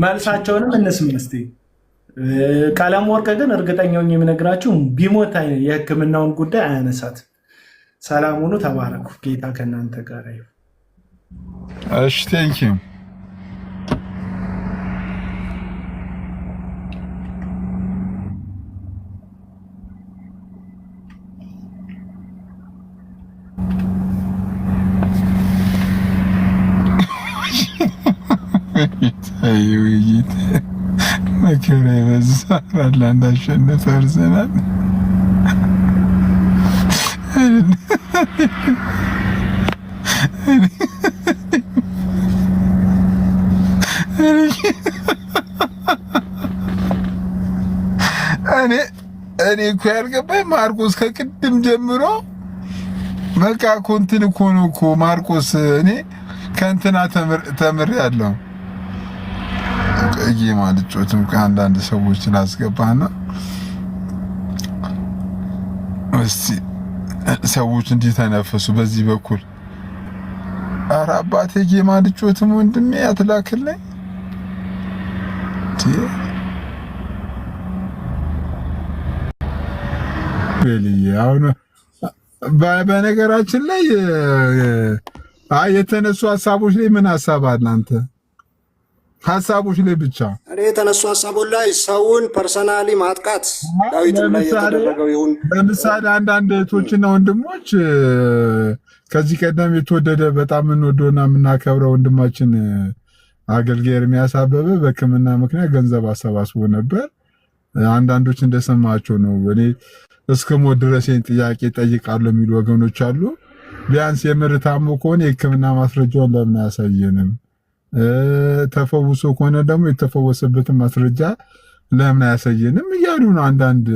Speaker 1: መልሳቸውንም እንስማ። እስቲ ቀለም ወርቅ ግን እርግጠኛው የምነግራችሁ ቢሞት የሕክምናውን ጉዳይ አያነሳት። ሰላም ሁኑ፣ ተባረኩ። ጌታ ከእናንተ ጋር ይሁን።
Speaker 2: እሺ ቴንኪው። ውይይት መከራ የበዛ አላንድ አሸነፈ አርሰናል። እኔ እኮ ያልገባኝ ማርቆስ ከቅድም ጀምሮ በቃ ኮንትን እኮ ነው እኮ ማርቆስ። እኔ ከእንትና ተምሬያለሁ። እዬ ማልጮትም ከአንዳንድ ሰዎች ላስገባና እስቲ ሰዎች እንዲህ ተነፈሱ በዚህ በኩል። ኧረ አባቴ ጌማ ልጮትም ወንድሜ አትላክልኝ። አሁን በነገራችን ላይ የተነሱ ሀሳቦች ላይ ምን ሀሳብ አለ አንተ? ሀሳቦች ላይ ብቻ
Speaker 5: እኔ የተነሱ ሀሳቦች ላይ ሰውን ፐርሰናሊ ማጥቃት ዳዊትም ላይ የተደረገው ይሁን።
Speaker 2: ለምሳሌ አንዳንድ እህቶችና ወንድሞች ከዚህ ቀደም የተወደደ በጣም የምንወደውና የምናከብረው ወንድማችን አገልጋይ ኤርሚያስ አበበ በሕክምና ምክንያት ገንዘብ አሰባስቦ ነበር። አንዳንዶች እንደሰማቸው ነው እኔ እስከ ሞት ድረስ ጥያቄ ጠይቃለሁ የሚሉ ወገኖች አሉ። ቢያንስ የምር ታሞ ከሆነ የሕክምና ማስረጃውን ለምን አያሳየንም? ተፈውሶ ከሆነ ደግሞ የተፈወሰበትን ማስረጃ ለምን አያሳየንም እያሉ ነው አንዳንድ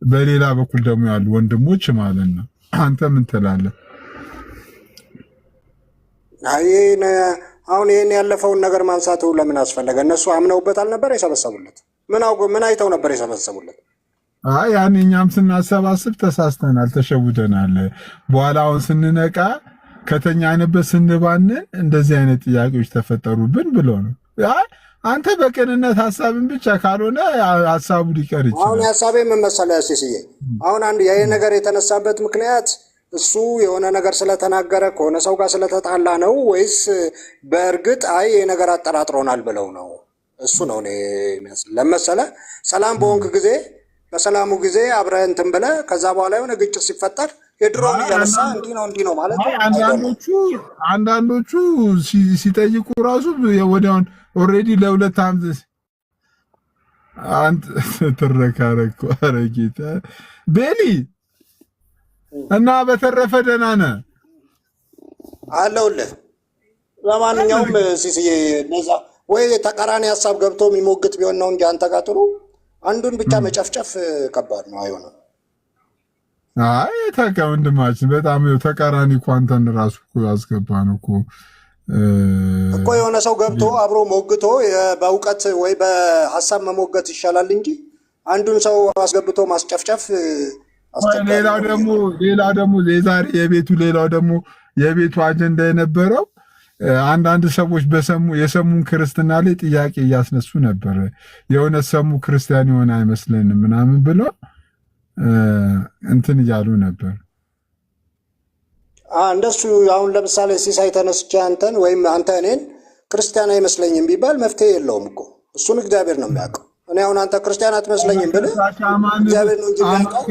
Speaker 2: በሌላ በኩል ደግሞ ያሉ ወንድሞች ማለት ነው። አንተ ምን ትላለህ?
Speaker 5: አይ አሁን ይሄን ያለፈውን ነገር ማንሳቱ ለምን አስፈለገ? እነሱ አምነውበት አልነበር የሰበሰቡለት? ምን አይተው ነበር የሰበሰቡለት?
Speaker 2: አይ ያን እኛም ስናሰባስብ ተሳስተናል፣ ተሸውደናል። በኋላ አሁን ስንነቃ ከተኛንበት ስንባንን እንደዚህ አይነት ጥያቄዎች ተፈጠሩብን ብሎ ነው። አይ አንተ በቅንነት ሐሳብን ብቻ ካልሆነ ሐሳቡ ሊቀር ይችላል።
Speaker 5: አሁን ሐሳቤ ምን መሰለህ ሲስዬ፣ አሁን አንድ ይሄ ነገር የተነሳበት ምክንያት እሱ የሆነ ነገር ስለተናገረ ከሆነ ሰው ጋር ስለተጣላ ነው ወይስ በእርግጥ አይ ይሄ ነገር አጠራጥሮናል ብለው ነው? እሱ ነው እኔ ለመሰለ ሰላም በሆንክ ጊዜ በሰላሙ ጊዜ አብረህ እንትን ብለህ ከዛ በኋላ የሆነ ግጭት ሲፈጠር የድሮውን እያነሳ እንዲህ ነው ማለት ነው።
Speaker 2: አንዳንዶቹ ሲጠይቁ ራሱ ወዲያውን ኦልሬዲ ለሁለት ዓመት አንተ ተረካረኩ አረጊታ ቤሊ እና በተረፈ ደህና ነህ
Speaker 5: አለሁልህ። ለማንኛውም ሲስዬ እነዛ ወይ ተቃራኒ ሀሳብ ገብቶ የሚሞግት ቢሆን ነው እንጂ አንተ ጋር ጥሩ አንዱን ብቻ መጨፍጨፍ ከባድ ነው፣ አይሆንም።
Speaker 2: አይ ታውቃ ወንድማችን በጣም ተቃራኒ እኮ አንተን ራሱ እኮ አስገባን እኮ የሆነ ሰው ገብቶ አብሮ ሞግቶ በእውቀት ወይ በሀሳብ መሞገት ይሻላል እንጂ አንዱን ሰው አስገብቶ ማስጨፍጨፍ አስቸጋሪ። ሌላው ደግሞ የዛሬ የቤቱ አጀንዳ የነበረው አንዳንድ ሰዎች የሰሙን ክርስትና ላይ ጥያቄ እያስነሱ ነበር። የሆነ ሰሙ ክርስቲያን የሆነ አይመስለንም ምናምን ብሎ እንትን እያሉ ነበር።
Speaker 5: እንደሱ አሁን ለምሳሌ ሲሳይ ተነስቼ አንተን ወይም አንተ እኔን ክርስቲያን አይመስለኝም ቢባል መፍትሄ የለውም እኮ እሱን እግዚአብሔር ነው የሚያውቀው። እኔ አሁን አንተ ክርስቲያን አትመስለኝም ብለህ እግዚአብሔር ነው እንጂ የሚያውቀው።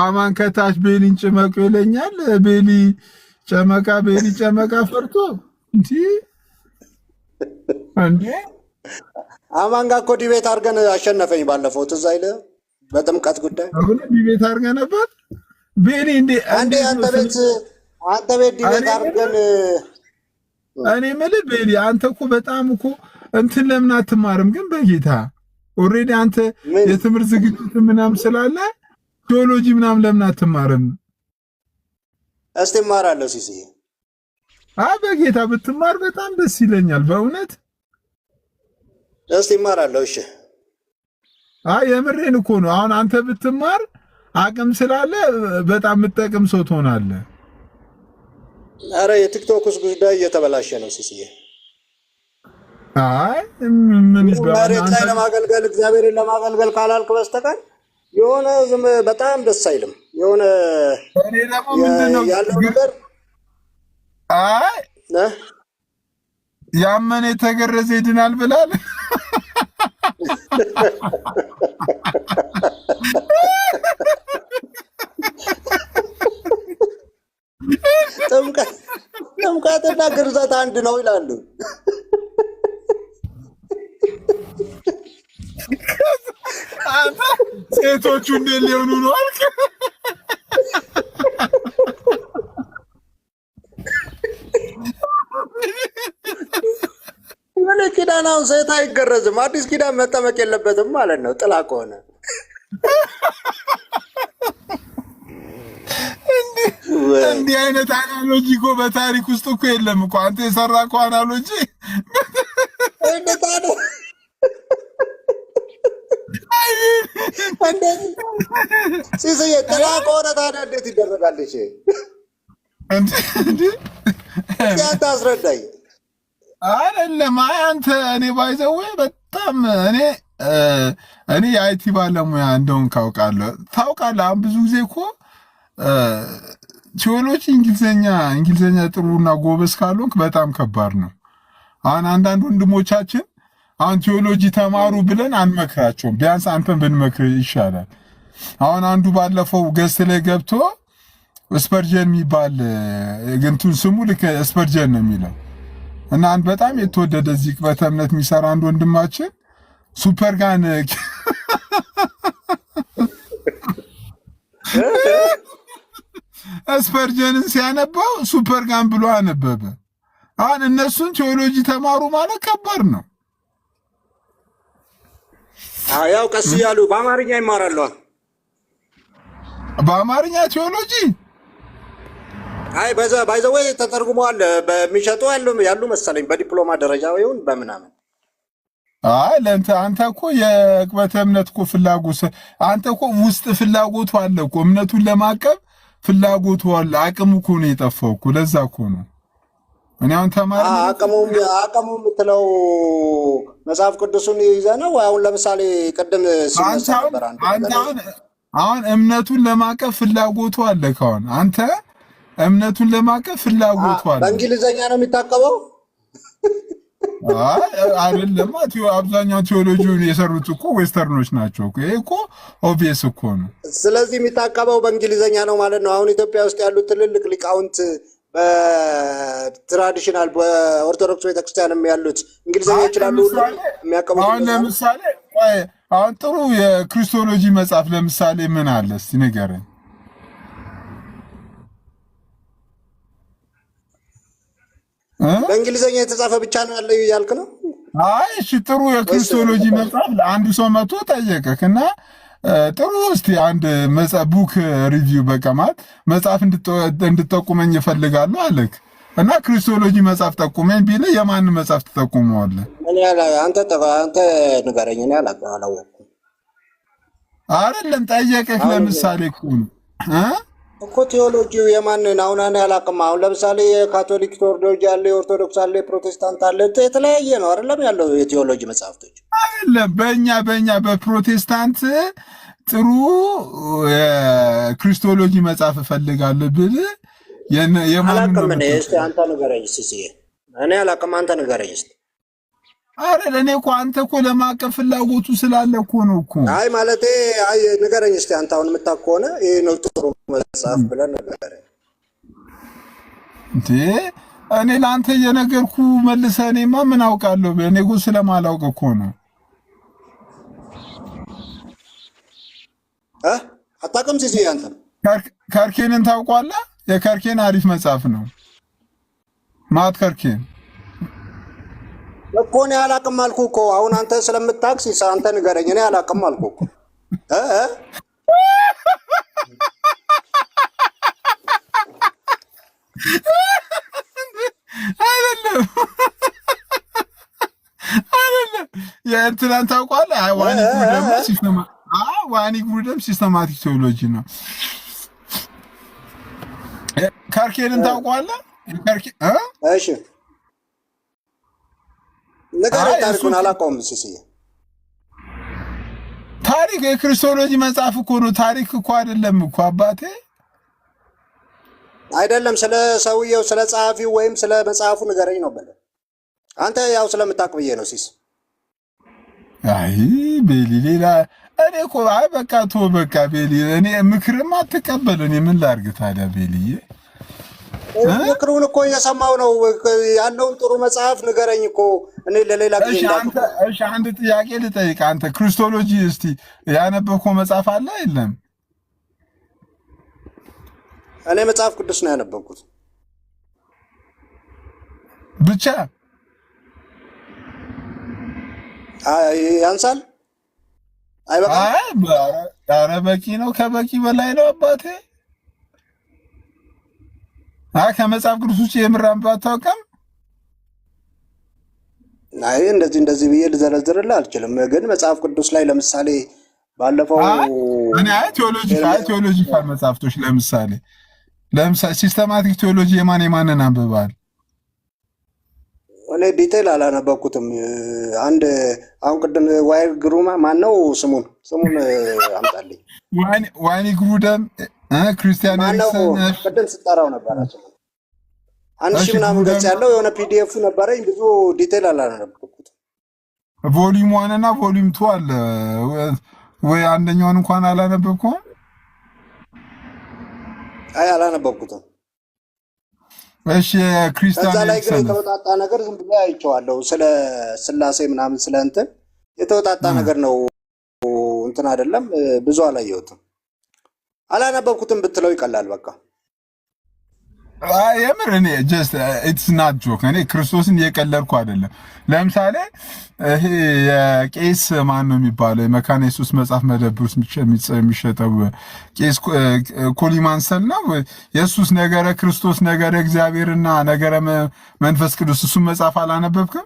Speaker 2: አማን ከታች ቤሊን ጭመቁ ይለኛል። ቤሊ ጨመቃ ፈርቶ እንዴ
Speaker 5: አማን ጋር እኮ ዲቤት አድርገን አሸነፈኝ ባለፈው፣ ትዝ አይልህ? በጥምቀት ጉዳይ
Speaker 2: ዲቤት አድርገን ነበር። ቤሊ
Speaker 5: አንተ ቤት ዲቤት አድርገን
Speaker 2: እኔ የምልህ ቤሊ አንተ እኮ በጣም እኮ እንትን ለምን አትማርም ግን? በጌታ ኦልሬዲ አንተ የትምህርት ዝግጅት ምናምን ስላለ ቴዎሎጂ ምናምን ለምን አትማርም?
Speaker 5: እስቲ እማራለሁ ሲስዬ።
Speaker 2: በጌታ ብትማር በጣም ደስ ይለኛል በእውነት።
Speaker 5: እስቲ እማራለሁ። እሺ
Speaker 2: የምሬን እኮ ነው። አሁን አንተ ብትማር አቅም ስላለ በጣም የምትጠቅም ሰው ትሆናለህ።
Speaker 5: አረ የቲክቶክስ ጉዳይ እየተበላሸ ነው ሲስዬ።
Speaker 2: ምን ይባላል
Speaker 5: መሬት ላይ ለማገልገል እግዚአብሔርን ለማገልገል ካላልክ በስተቀር የሆነ በጣም ደስ አይልም። የሆነ ያለው ነገር
Speaker 2: ያመነ የተገረዘ ይድናል ብላል።
Speaker 5: ጥምቀትና ግርዘት አንድ ነው ይላሉ።
Speaker 2: ሴቶቹ እንዴት ሊሆኑ ነው አልክ?
Speaker 5: ምን ኪዳን አሁን ሴት አይገረዝም። አዲስ ኪዳን መጠመቅ የለበትም ማለት ነው ጥላ ከሆነ።
Speaker 2: እንዲህ አይነት አናሎጂ እኮ በታሪክ ውስጥ እኮ የለም እኮ አንተ የሰራ እኮ አናሎጂ
Speaker 5: ሲስዬ ጥላ ከሆነ ታዲያ እንዴት ይደረጋል? እሺ አንተ አስረዳኝ።
Speaker 2: አይደለም አንተ እኔ ባይዘው በጣም እኔ የአይቲ ባለሙያ እንደውን ታውቃለህ። አሁን ብዙ ጊዜ እኮ ቴዎሎጂ እንግሊዝኛ ጥሩና ጎበዝ ካልሆንክ በጣም ከባድ ነው። አሁን አንዳንድ ወንድሞቻችን አሁን ቴዎሎጂ ተማሩ ብለን አንመክራቸውም። ቢያንስ አንተን ብንመክር ይሻላል። አሁን አንዱ ባለፈው ገስት ላይ ገብቶ ስፐርጀን የሚባል ግንቱን ስሙ ልክ ስፐርጀን ነው የሚለው እና አንድ በጣም የተወደደ እዚህ ቅበተ እምነት የሚሰራ አንድ ወንድማችን ሱፐርጋን ስፐርጀንን ሲያነባው ሱፐርጋን ብሎ አነበበ። አሁን እነሱን ቴዎሎጂ ተማሩ ማለት ከባድ ነው።
Speaker 5: ያው ቀስ እያሉ በአማርኛ ይማራሉ።
Speaker 2: በአማርኛ ቴዎሎጂ
Speaker 5: አይ ባይዘወይ ተተርጉመዋል በሚሸጡ ያሉ መሰለኝ በዲፕሎማ ደረጃ ይሁን በምናምን።
Speaker 2: አይ አንተ እኮ የቅበተ እምነት እኮ ፍላጎት አንተ እኮ ውስጥ ፍላጎቱ አለ እኮ እምነቱን ለማቀብ ፍላጎቱ አለ። አቅሙ እኮ ነው የጠፋው እኮ ለዛ እኮ ነው። እኔ አሁን ተማሪ
Speaker 5: አቅሙ የምትለው መጽሐፍ ቅዱስን ይዘህ ነው። አሁን ለምሳሌ ቅድም ሲነሳ ነበር
Speaker 2: አሁን እምነቱን ለማቀብ ፍላጎቱ አለ። ካሁን አንተ እምነቱን ለማቀብ ፍላጎቱ አለ።
Speaker 5: በእንግሊዘኛ ነው የሚታቀበው?
Speaker 2: አይደለም። አብዛኛው ቴዎሎጂውን የሰሩት እኮ ዌስተርኖች ናቸው እኮ። ይሄ እኮ ኦብቪየስ እኮ ነው።
Speaker 5: ስለዚህ የሚታቀበው በእንግሊዘኛ ነው ማለት ነው። አሁን ኢትዮጵያ ውስጥ ያሉት ትልልቅ ሊቃውንት በትራዲሽናል በኦርቶዶክስ ቤተክርስቲያንም ያሉት እንግሊዘኛ ይችላሉ የሚያቀቡት።
Speaker 2: አሁን ለምሳሌ አሁን ጥሩ የክርስቶሎጂ መጽሐፍ ለምሳሌ ምን አለ እስቲ ንገረኝ።
Speaker 5: በእንግሊዘኛ የተጻፈ ብቻ ነው ያለው እያልክ ነው?
Speaker 2: አይ እሺ፣ ጥሩ የክርስቶሎጂ መጽሐፍ አንድ ሰው መጥቶ ጠየቀክና ጥሩ እስቲ አንድ ቡክ ሪቪው በቃ ማለት መጽሐፍ እንድጠቁመኝ እፈልጋለሁ አለክ እና ክርስቶሎጂ መጽሐፍ ጠቁመኝ ቢል የማን መጽሐፍ ትጠቁመዋለህ?
Speaker 5: አንተ ንገረኝ። እኔ አላወኩም።
Speaker 2: አይደለም ጠየቀክ። ለምሳሌ
Speaker 5: እኮ ቴዎሎጂው የማንን አሁን እኔ አላውቅም። አሁን ለምሳሌ የካቶሊክ ቴዎሎጂ አለ፣ የኦርቶዶክስ አለ፣ የፕሮቴስታንት አለ። የተለያየ ነው አይደለም ያለው የቴዎሎጂ መጽሐፍቶች
Speaker 2: አይደለም። በእኛ በፕሮቴስታንት ጥሩ የክርስቶሎጂ መጽሐፍ እፈልጋለሁ ብል የማንን ነው?
Speaker 5: እስቲ አንተ ንገረኝ ሲሲዬ። እኔ አላውቅም፣ አንተ ንገረኝ እስቲ።
Speaker 2: አረ ለኔ እኮ አንተ እኮ ለማቀፍ ፍላጎቱ ስላለ እኮ ነው እኮ።
Speaker 5: አይ ማለቴ ንገረኝ እስቲ አንተ አሁን የምታውቅ ከሆነ ይሄ ነው ጥሩ መጽሐፍ ብለን ንገረኝ እንዴ። እኔ ለአንተ እየነገርኩ መልሰህ እኔማ ምን አውቃለሁ? እኔ እኮ ስለማላውቅ እኮ ነው። አታውቅም ሲሲ? አንተ
Speaker 2: ከርኬንን ታውቋለህ? የከርኬን አሪፍ መጽሐፍ ነው። ማት ከርኬን
Speaker 5: እኮ እኔ አላውቅም አልኩህ እኮ። አሁን አንተ ስለምታውቅ ሲሳ አንተ ንገረኝ። እኔ አላውቅም አልኩህ እኮ።
Speaker 2: አይደለም የእንትናን ታውቋለህ? ዋኒ ጉደም ሲስተማቲክ ቴዎሎጂ ነው። ከርኬንን ታውቋለህ?
Speaker 5: እሺ ንገረኝ። ታሪኩን አላውቀውም ሲሲዬ።
Speaker 2: ታሪክ የክርስቶሎጂ መጽሐፍ እኮ ነው። ታሪክ እኮ አይደለም እኮ አባቴ።
Speaker 5: አይደለም ስለ ሰውየው ስለ ጸሐፊው ወይም ስለ መጽሐፉ ንገረኝ ነው በለ። አንተ ያው ስለምታውቅ ብዬ ነው ሲስ።
Speaker 2: አይ ቤሊ ሌላ እኔ እኮ አይ በቃ ተው በቃ ቤሊ። እኔ ምክርም አትቀበል። እኔ ምን ላድርግ ታዲያ ቤሊዬ?
Speaker 5: ምክሩን እኮ እየሰማው ነው። ያለውን ጥሩ መጽሐፍ ንገረኝ እኮ እኔ ለሌላ ጊዜ እንዳልኩ።
Speaker 2: እሺ አንድ ጥያቄ ልጠይቅ። አንተ ክርስቶሎጂ እስቲ ያነበብከው መጽሐፍ አለ የለም?
Speaker 5: እኔ መጽሐፍ ቅዱስ ነው ያነበብኩት
Speaker 2: ብቻ።
Speaker 5: ያንሳል? አይበቃም?
Speaker 2: ኧረ በቂ ነው። ከበቂ በላይ ነው አባቴ። ከመጽሐፍ ቅዱስ ውጭ የምር አንብበህ አታውቅም?
Speaker 5: አይ እንደዚህ ብዬ ልዘረዝርልህ አልችልም። ግን መጽሐፍ ቅዱስ ላይ ለምሳሌ ባለፈው
Speaker 2: እኔ ቴዎሎጂካል መጽሐፍቶች ለምሳሌ ሲስተማቲክ ቴዎሎጂ የማንን አንብበሃል?
Speaker 5: እኔ ዲቴል አላነበብኩትም። አንድ አሁን ቅድም ዋይር ግሩማ ማነው ስሙን አምጣልኝ።
Speaker 2: ዋይኒ ግሩደም ክርስቲያን
Speaker 5: ቅድም ስጠራው ነበር። 1000 ምናምን ገጽ ያለው የሆነ ፒዲኤፍ ነበረኝ። ብዙ ዲቴል አላነበብኩትም።
Speaker 2: ቮሊዩም 1 እና ቮሊዩም 2 አለ ወይ? አንደኛውን እንኳን አላነበብኩም።
Speaker 5: አይ አላነበብኩትም።
Speaker 2: እሺ ክርስቲያን
Speaker 5: እዛ ላይ ግን የተወጣጣ ነገር ዝም ብዬ አይቼዋለሁ። ስለ ስላሴ ምናምን ስለ እንትን የተወጣጣ ነገር ነው። እንትን አይደለም ብዙ አላየሁትም። አላነበብኩትም ብትለው ይቀላል። በቃ
Speaker 2: የምር እኔ ጀስት ኢትስ ናት ጆክ። እኔ ክርስቶስን እየቀለድኩ አይደለም። ለምሳሌ ይሄ የቄስ ማን ነው የሚባለው የመካነ ኢየሱስ መጽሐፍ መደብር ውስጥ የሚሸጠው ቄስ ኮሊማንሰል ነው የኢየሱስ ነገረ ክርስቶስ ነገረ እግዚአብሔርና ነገረ መንፈስ ቅዱስ እሱን መጽሐፍ አላነበብክም?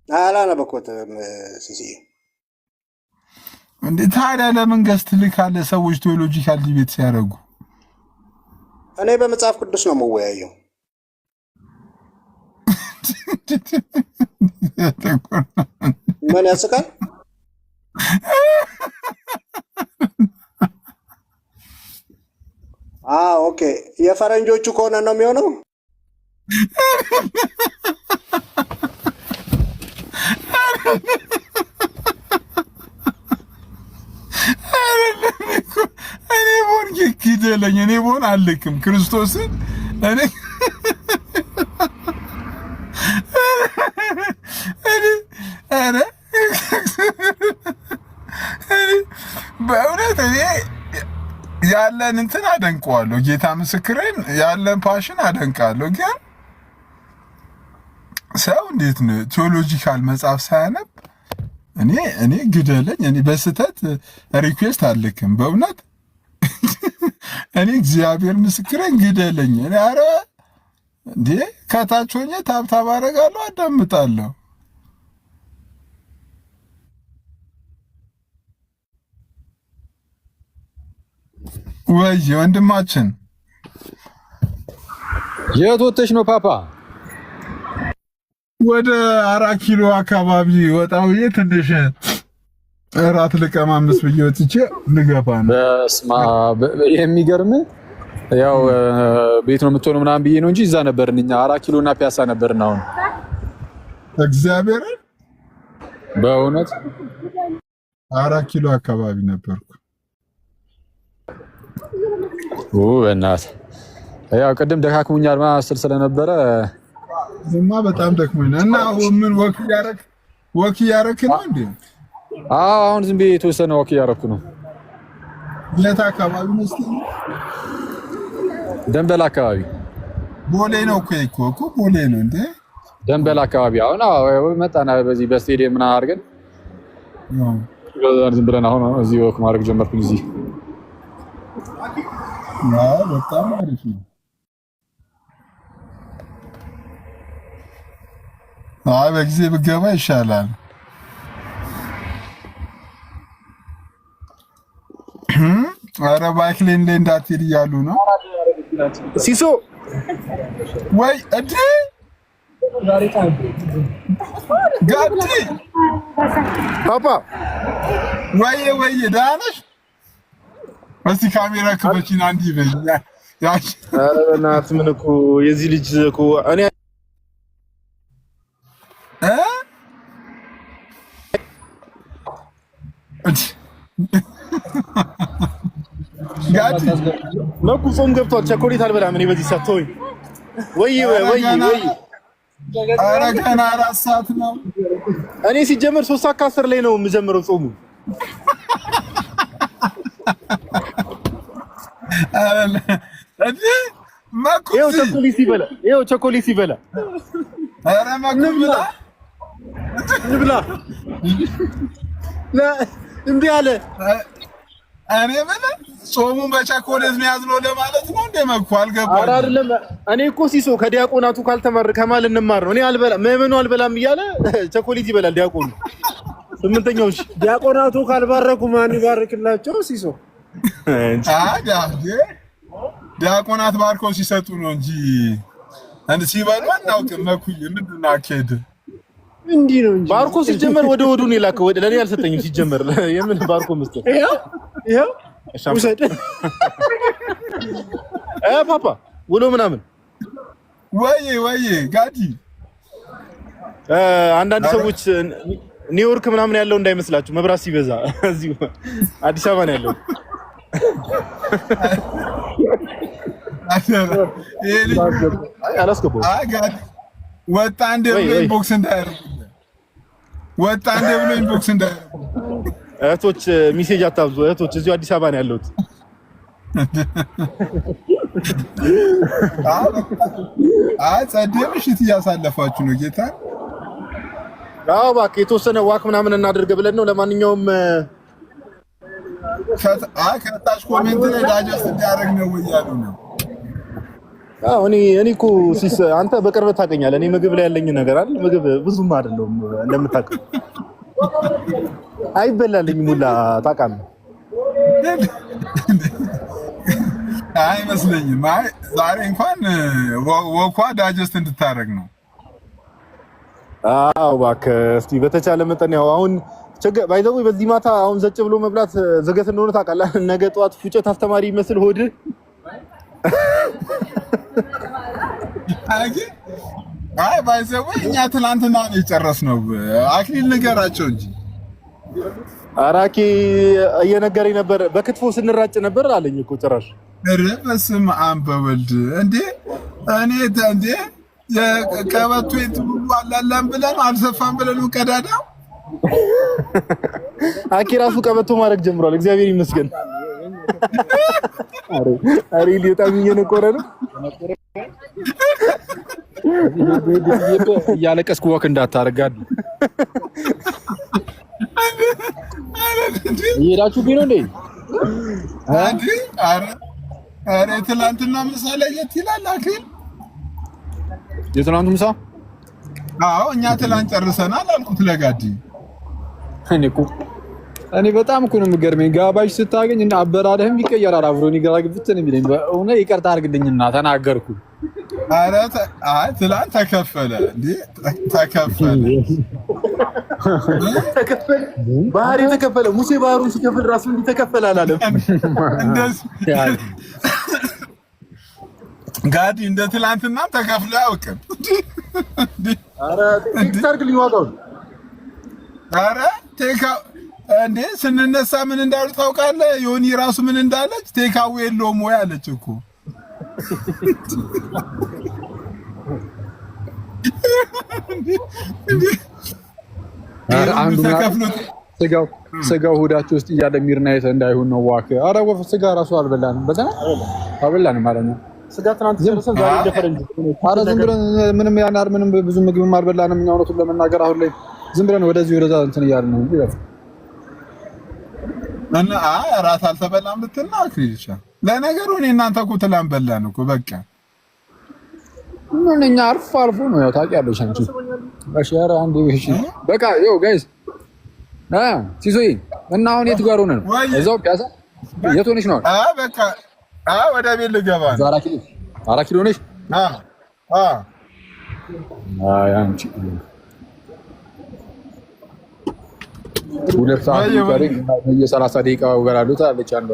Speaker 5: አላነበብኩትም ሲሲ።
Speaker 2: እንዴ ታዲያ ለምን ገዝት ልካለህ? ሰዎች ቴዎሎጂካል ዲቤት ሲያደርጉ
Speaker 5: እኔ በመጽሐፍ ቅዱስ ነው የምወያየው። ምን ያስቃል? ኦኬ የፈረንጆቹ ከሆነ ነው የሚሆነው።
Speaker 2: እኔ ቦን ኪደለኝ እኔ ቦን አልክም ክርስቶስን እኔ በእውነት እኔ ያለን እንትን አደንቀዋለሁ። ጌታ ምስክሬን ያለን ፓሽን አደንቃለሁ። ግን ሰው እንዴት ነው ቴዎሎጂካል መጽሐፍ ሳያነብ እኔ ግደለኝ። እኔ በስተት ሪኩዌስት አልክም። በእውነት እኔ እግዚአብሔር ምስክሬን ግደለኝ። እኔ አረ እንዴ ከታች ሆኜ ታብታብ አደርጋለሁ፣ አዳምጣለሁ። ወይ ወንድማችን
Speaker 6: የት ወጥተሽ ነው ፓፓ?
Speaker 2: ወደ 4 ኪሎ አካባቢ ወጣው ትንሽ እራት ልቀማምስ ብዬ ወጥቼ ልገባ ነው።
Speaker 6: በስማ የሚገርም ያው ቤት ነው የምትሆነው ምናምን ብዬ ነው እንጂ እዛ ነበርን እኛ 4 ኪሎ እና ፒያሳ ነበርን። አሁን
Speaker 2: እግዚአብሔር
Speaker 6: በእውነት
Speaker 2: 4 ኪሎ አካባቢ ነበርኩ።
Speaker 6: በእናትህ ያው ቅድም ደካክሙኛል ማስተር ስለነበረ
Speaker 2: እማ በጣም ደክሞኛል። እና ምን ወክ ያረክ ነው እንዴ?
Speaker 6: አሁን ዝም ብዬ የተወሰነ ወክ ያረኩ ነው።
Speaker 2: የት አካባቢ ነው?
Speaker 6: ደንበል አካባቢ።
Speaker 2: ቦሌ ነው እኮ ቦሌ ነው እንዴ?
Speaker 6: ደንበል አካባቢ። አሁን መጣና በዚህ በስቴዲየም ምናምን አድርገን ዝም ብለን አሁን እዚህ ወክ ማድረግ ጀመርኩኝ እዚህ።
Speaker 2: በጣም አሪፍ ነው። በጊዜ ብገባ ይሻላል። ኧረ ባይክ ላይ እንዳትሄድ እያሉ ነው።
Speaker 3: ሲሶ
Speaker 2: ወይ እዲ ጋዲ
Speaker 3: ፓፓ
Speaker 2: ወይ ደህና ነሽ? እስቲ ካሜራ ክፈቺና እንዲህ በይ።
Speaker 3: ኧረ በእናትህ ምን እኮ የዚህ ልጅ እኮ እኔ
Speaker 2: ጋዲ
Speaker 3: መኩ ጾም ገብቷል። ቸኮሌት አልበላም እኔ በዚህ ሰዓት ተወኝ። ወይ
Speaker 2: ኧረ ገና 4 ሰዓት ነው።
Speaker 3: እኔ ሲጀመር 3 ሰዓት ከ10 ላይ ነው የምጀምረው ጾሙ። ይኸው ቸኮሌት ሲበላ
Speaker 2: ኧረ መኩ
Speaker 3: ብላ እምቢ አለ።
Speaker 2: እኔ ምን ጾሙን በቸኮሌት መያዝ ነው ለማለት ነው እንደ መኩ አልገባኝም።
Speaker 3: ኧረ አይደለም። እኔ እኮ ሲሶ ከዲያቆናቱ ካልተማር ከማል እንማር ነው። እኔ አልበላም ምዕመኑ አልበላም እያለ ቸኮሌት ይበላል ዲያቆኑ። 8ኛው እሺ
Speaker 11: ዲያቆናቱ ካልባረኩ ማን ይባርክላቸው? ሲሶ
Speaker 2: ዲያቆናት ባርከው ሲሰጡ ነው እንጂ ሲበሉ አናውቅም። መኩዬ ምንድን ነው አካሄድ?
Speaker 11: እንዲህ ነው እንጂ
Speaker 3: ባርኮ ሲጀመር ወደ ወዱ ነው የላከው። ወደ ለኔ አልሰጠኝም ሲጀመር። የምን ባርኮ መስጠት?
Speaker 11: ይሄው ውሰድ።
Speaker 3: ፓፓ ውሎ ምናምን
Speaker 2: ወይ ጋዲ
Speaker 3: አንዳንድ ሰዎች ኒውዮርክ ምናምን ያለው እንዳይመስላችሁ መብራት ሲበዛ እዚሁ አዲስ አበባ ነው ያለው። አላስገባሁም።
Speaker 2: ወጣ እንደ ብሎ ኢንቦክስ እንዳያደርጉ
Speaker 3: እህቶች ሚሴጅ አታብዙ። እህቶች እዚሁ አዲስ አበባ ነው ያለሁት።
Speaker 2: ጸዴ ምሽት እያሳለፋችሁ ነው ጌታ?
Speaker 3: አዎ እባክህ የተወሰነ ዋክ ምናምን እናድርግ ብለን ነው። ለማንኛውም
Speaker 2: ከታች ኮሜንት ላይ ዳጀስት እንዲያደርግ ነው እያሉ ነው።
Speaker 3: አዎ እኔ እኮ ሲስ አንተ በቅርበት ታገኛለህ። እኔ ምግብ ላይ ያለኝ ነገር አይደል? ምግብ ብዙም አይደለም እንደምታውቀው አይበላልኝም ሁላ ታውቃለህ።
Speaker 2: አይመስለኝም። ዛሬ እንኳን ወኳ ዳጀስት እንድታደርግ ነው።
Speaker 3: አዎ እባክህ እስቲ በተቻለ መጠን ያው አሁን ባይዘው በዚህ ማታ አሁን ዘጭ ብሎ መብላት ዘገት እንደሆነ ታውቃለህ። ነገ ጠዋት ፉጨት አስተማሪ ይመስል ሆድ
Speaker 2: አይ ባይዘው እኛ ትናንትና ነው የጨረስነው። አክሊል ንገራቸው እንጂ
Speaker 3: አራኪ እየነገረኝ ነበር። በክትፎ ስንራጭ ነበር አለኝ እኮ ጭራሽ።
Speaker 2: ኧረ በስመ አብ በወልድ እንዴ! እኔ እንዴ የቀበቶ የትብሉ አላላም ብለን አልሰፋም ብለን ቀዳዳው
Speaker 3: አኪ ራሱ ቀበቶ ማድረግ ጀምሯል። እግዚአብሔር ይመስገን። አሬ በጣም እየነቆረ ነው።
Speaker 6: እያለቀስኩ ወክ እንዳታረጋድ እየሄዳችሁ ቢኖ እንዴ?
Speaker 2: አረ ትናንትና ምሳ ላይ የት ይላል አክሊል?
Speaker 6: የትናንቱ ምሳ?
Speaker 2: አዎ እኛ ትናንት ጨርሰናል አልኩት ለጋዲ።
Speaker 6: እኔ በጣም እኮ ነው የምገርመኝ። ጋባዥ ስታገኝ እና አበራደህም ይቀየራል አብሮን ይገራግፍትን የሚለኝ በእውነት ይቅርታ አድርግልኝና ተናገርኩ።
Speaker 2: አረ አይ ትናንት ተከፈለ እንዴ? ተከፈለ
Speaker 3: ባህሪ ተከፈለ። ሙሴ ባህሩን ሲከፍል ራሱ እንዲህ ተከፈለ አላለም።
Speaker 2: ጋዲ እንደ ትናንትና ተከፍሎ አያውቅም።
Speaker 3: አረ ቴክስት አድርግልኝ ዋጋውን።
Speaker 2: አረ ቴካ እንዴ ስንነሳ ምን እንዳሉ ታውቃለህ? ዮኒ ራሱ ምን እንዳለች ቴካው የለውም ወይ አለች እኮ።
Speaker 6: አንዱ ስጋው ሆዳችሁ ውስጥ እያለ ሚርናይት እንዳይሆን ነው ዋክ። አረ ወፍ ስጋ ራሱ አልበላንም። በጣም አልበላንም ማለት ነው።
Speaker 3: ስጋ ትናንት ጨርሰን ዛሬ እንደፈረንጅ።
Speaker 6: አረ ዝም ብለን ምንም ያናር ምንም ብዙ ምግብም አልበላንም። እኛ እውነቱን ለመናገር አሁን ላይ ዝም ብለን ወደዚህ ወደዛ እንትን እያልን ነው እንጂ
Speaker 2: እና እራት አልተበላም ልትል ነው አክሊል? ለነገሩ እኔ እናንተ እኮ ትላንት በላን እኮ በቃ።
Speaker 6: ምን እኛ አልፎ ነው ያው ታውቂያለሽ አንቺ። እሺ ኧረ አንዴ እሺ በቃ ዮ ጋይስ ሲሶይ እና አሁን የት ጋር ሆነን እዛው ፒያሳ የት ሆነሽ ነው?
Speaker 2: በቃ ወደ ቤት ልገባ ነው።
Speaker 6: አራት ኪሎ ነሽ? አይ አንቺ ሁለት ሰዓት ይቀረኝ የ30 ደቂቃ ወራሉ ታለች አንዷ።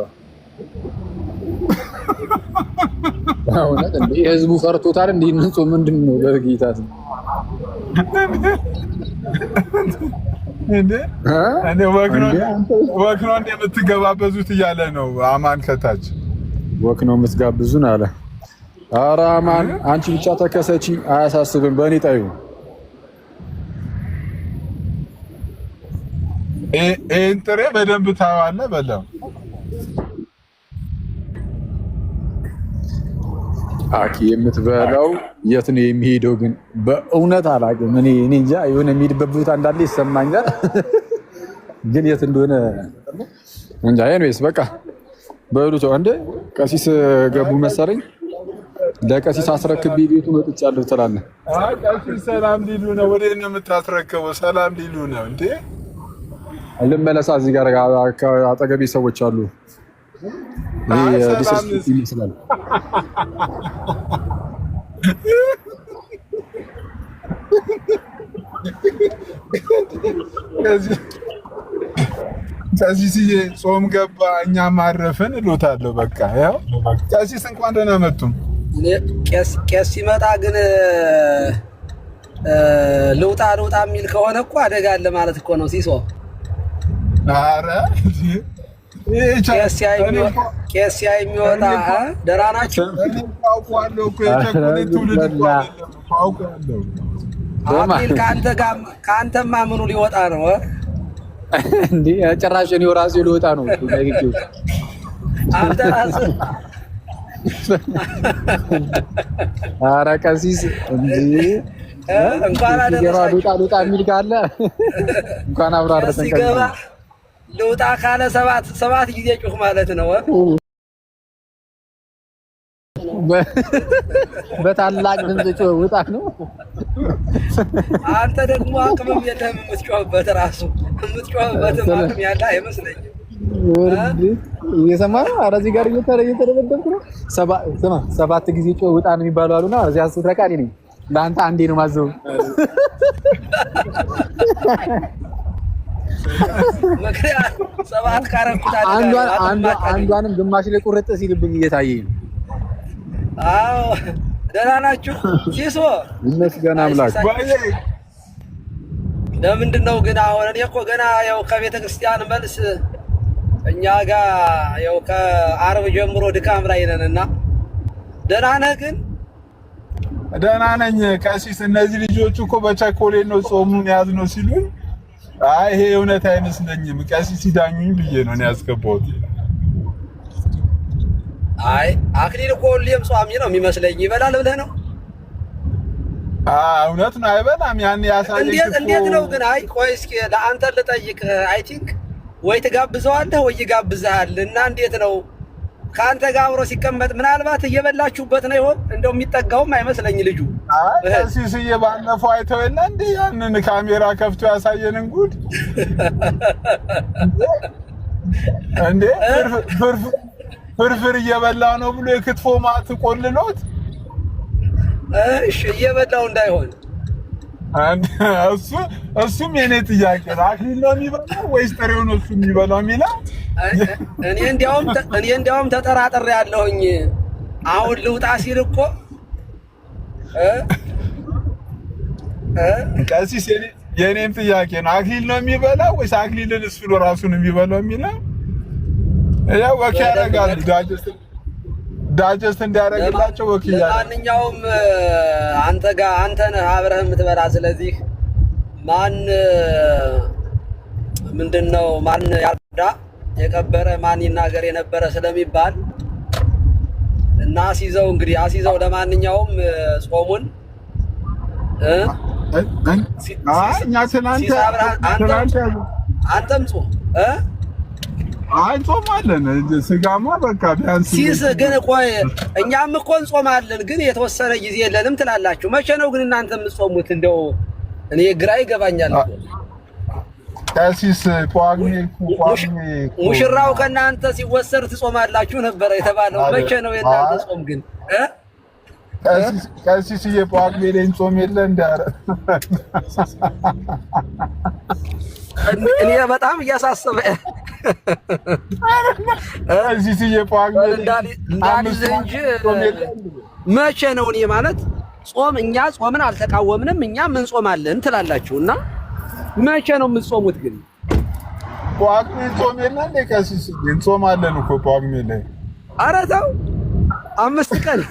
Speaker 6: አሁን እንዴ ህዝቡ ፈርቶታል እንዴ? እንጾ ምንድነው በጌታት
Speaker 2: እንዴ ወክ ነው እንደ የምትገባበዙት እያለ ነው አማን ከታች።
Speaker 6: ወክ ነው የምትጋብዙን አለ። ኧረ አማን አንቺ ብቻ ተከሰቺ አያሳስብም። በእኔ ጣዩ
Speaker 2: ኤንትሬ በደንብ ታዋለህ በለው።
Speaker 6: አኪ የምትበላው የት ነው የሚሄደው? ግን በእውነት አላውቅም። እኔ እንጃ የሆነ የሚሄድበት ቦታ እንዳለ ይሰማኛል፣ ግን የት እንደሆነ እንጃ። ኤኒዌይስ በቃ በሉት። እንደ ቀሲስ ገቡ መሰለኝ። ለቀሲስ አስረክቤ ቤቱ መጥቻለሁ ትላለህ።
Speaker 2: ቀሲስ ሰላም ሊሉ ነው። ወዴት ነው የምታስረክበው? ሰላም ሊሉ ነው እንዴ?
Speaker 6: ልመለሳ። እዚህ ጋር አጠገቤ ሰዎች አሉ። ዲስስ ይመስላል።
Speaker 2: ቀሲስዬ ጾም ገባ እኛም አረፍን እሎታለሁ። በቃ ያው ቀሲስ እንኳን ደህና መጡ።
Speaker 7: ቄስ ሲመጣ ግን ልውጣ የሚል ከሆነ እኮ አደጋ አለ ማለት እኮ ነው ሲሶ።
Speaker 2: ኧረ
Speaker 7: ቄስ የሚወጣ ደህና ናቸው።
Speaker 2: አውቀዋለሁ እኮ የቸኮሌት ትውልድ እኮ አይደለም እኮ አውቀዋለሁ።
Speaker 7: አቤል ከአንተማ ምኑ ሊወጣ ነው
Speaker 6: እንዴ? ጭራሽ እኔው ራሴ ልወጣ ነው።
Speaker 7: አንተ ራስህ
Speaker 6: ኧረ ቀሲስ እንጂ
Speaker 7: እንኳን አደረሳችሁ
Speaker 6: ልውጣ የሚል ካለ እንኳን አብሮ አደረሰን።
Speaker 7: ሲገባ ልውጣ ካለ ሰባት ጊዜ ጩህ ማለት ነው።
Speaker 6: በታላቅ ድምፅ ጮህ ውጣ ነው።
Speaker 7: አንተ ደግሞ አቅምም የለህም የምትጮህበት ራሱ የምትጮህበትም አቅም ያለ አይመስለኝም።
Speaker 6: እየሰማ ነው። ኧረ እዚህ ጋር እየተደበደብኩ ነው። ሰባት ጊዜ ጮህ ውጣ ነው የሚባለው አሉና እዚህ ስትረቃ እኔ ነኝ ለአንተ አንዴ ነው ማዘው።
Speaker 7: ምክንያቱም ሰባት ካረኩት
Speaker 6: አንዷንም ግማሽ ላይ ቁርጥ ሲልብኝ እየታየኝ ነው።
Speaker 7: አዎ ደህና ናችሁ? ሲሶ
Speaker 6: ይመስገን አምላክ።
Speaker 7: ለምንድን ነው ግን አሁን እኔ እኮ ገና ያው ከቤተ ክርስቲያን መልስ እኛ ጋር ያው ከአርብ ጀምሮ ድካም ላይ ነንና፣ ደህና ነህ ግን?
Speaker 2: ደህና ነኝ ቀሲስ። እነዚህ ልጆች እኮ በቸኮሌት ነው ጾሙን ያዝነው ሲሉኝ፣ አይ ይሄ እውነት አይመስለኝም ቀሲስ ሲዳኙኝ ብዬ ነው ያስገባሁት።
Speaker 7: አይ አክሊል እኮ ሁሌም ጿሚ ነው የሚመስለኝ። ይበላል ብለህ ነው?
Speaker 2: እውነት ነው አይበላም። ያን ያሳየኝ
Speaker 7: እንዴት ነው ግን? አይ ቆይ እስኪ ለአንተ ልጠይቅ። አይ ቲንክ ወይ ትጋብዘዋለህ ወይ ይጋብዝሃል። እና እንዴት ነው ከአንተ ጋር አብሮ ሲቀመጥ ምናልባት እየበላችሁበት ነው ይሆን? እንደው የሚጠጋውም አይመስለኝ ልጁ።
Speaker 2: ቀሲስዬ ባለፈው አይተው የለ እንዴ ያንን ካሜራ ከፍቶ ያሳየንን ጉድ እንዴ! ፍርፍር እየበላው ነው ብሎ የክትፎ ማት ቆልሎት።
Speaker 7: እሺ እየበላው እንዳይሆን
Speaker 2: እሱም የኔ ጥያቄ ነው። አክሊል ነው የሚበላው ወይስ ጥሬው ነው እሱ የሚበላው የሚለው?
Speaker 7: እኔ እንዲያውም ተጠራጥሬ ያለሁኝ። አሁን ልውጣ ሲል እኮ
Speaker 2: ቀሲስ የኔም ጥያቄ ነው። አክሊል ነው የሚበላው ወይስ አክሊልን እሱ ነው ራሱን የሚበላው የሚለው? ያው ወኪ ያደርጋል ዳጀስት እንዲያደርግላቸው ወኪ ያደርጋል።
Speaker 7: ማንኛውም አንተ ነህ አብረህ የምትበላ። ስለዚህ ምንድነው ማን ያርዳ የቀበረ ማን ይናገር የነበረ ስለሚባል እና አስይዘው ለማንኛውም ጾሙን
Speaker 2: እኛ
Speaker 7: አንተም ጾም
Speaker 2: እንጾማለን። ስጋማ በቃ ቢያንስ
Speaker 7: ሲስ ግን ቆይ እኛም እኮ እንጾማለን፣ ግን የተወሰነ ጊዜ የለንም ትላላችሁ። መቼ ነው ግን እናንተ የምትጾሙት? እንደው እኔ ግራ ይገባኛል።
Speaker 2: ቀሲስ
Speaker 7: ሙሽራው ከእናንተ ሲወሰድ ትጾማላችሁ ነበረ የተባለው። መቼ ነው የእናንተ ጾም ግን?
Speaker 2: ቀሲስ የጳጉሜ ላይ ጾም የለ እንዳረ
Speaker 7: እኔ በጣም እያሳሰበ
Speaker 2: ቀሲስ የጳጉሜ
Speaker 7: እንዳልይዝህ እንጂ መቼ ነው? እኔ ማለት ጾም እኛ ጾምን አልተቃወምንም፣ እኛም እንጾማለን ትላላችሁ እና መቼ ነው የምትጾሙት ግን?
Speaker 2: ጳጉሜ ጾም የለ እንደ ቀሲስ እንጾማለን እኮ ጳጉሜ ላይ።
Speaker 7: ኧረ ተው 5 ቀን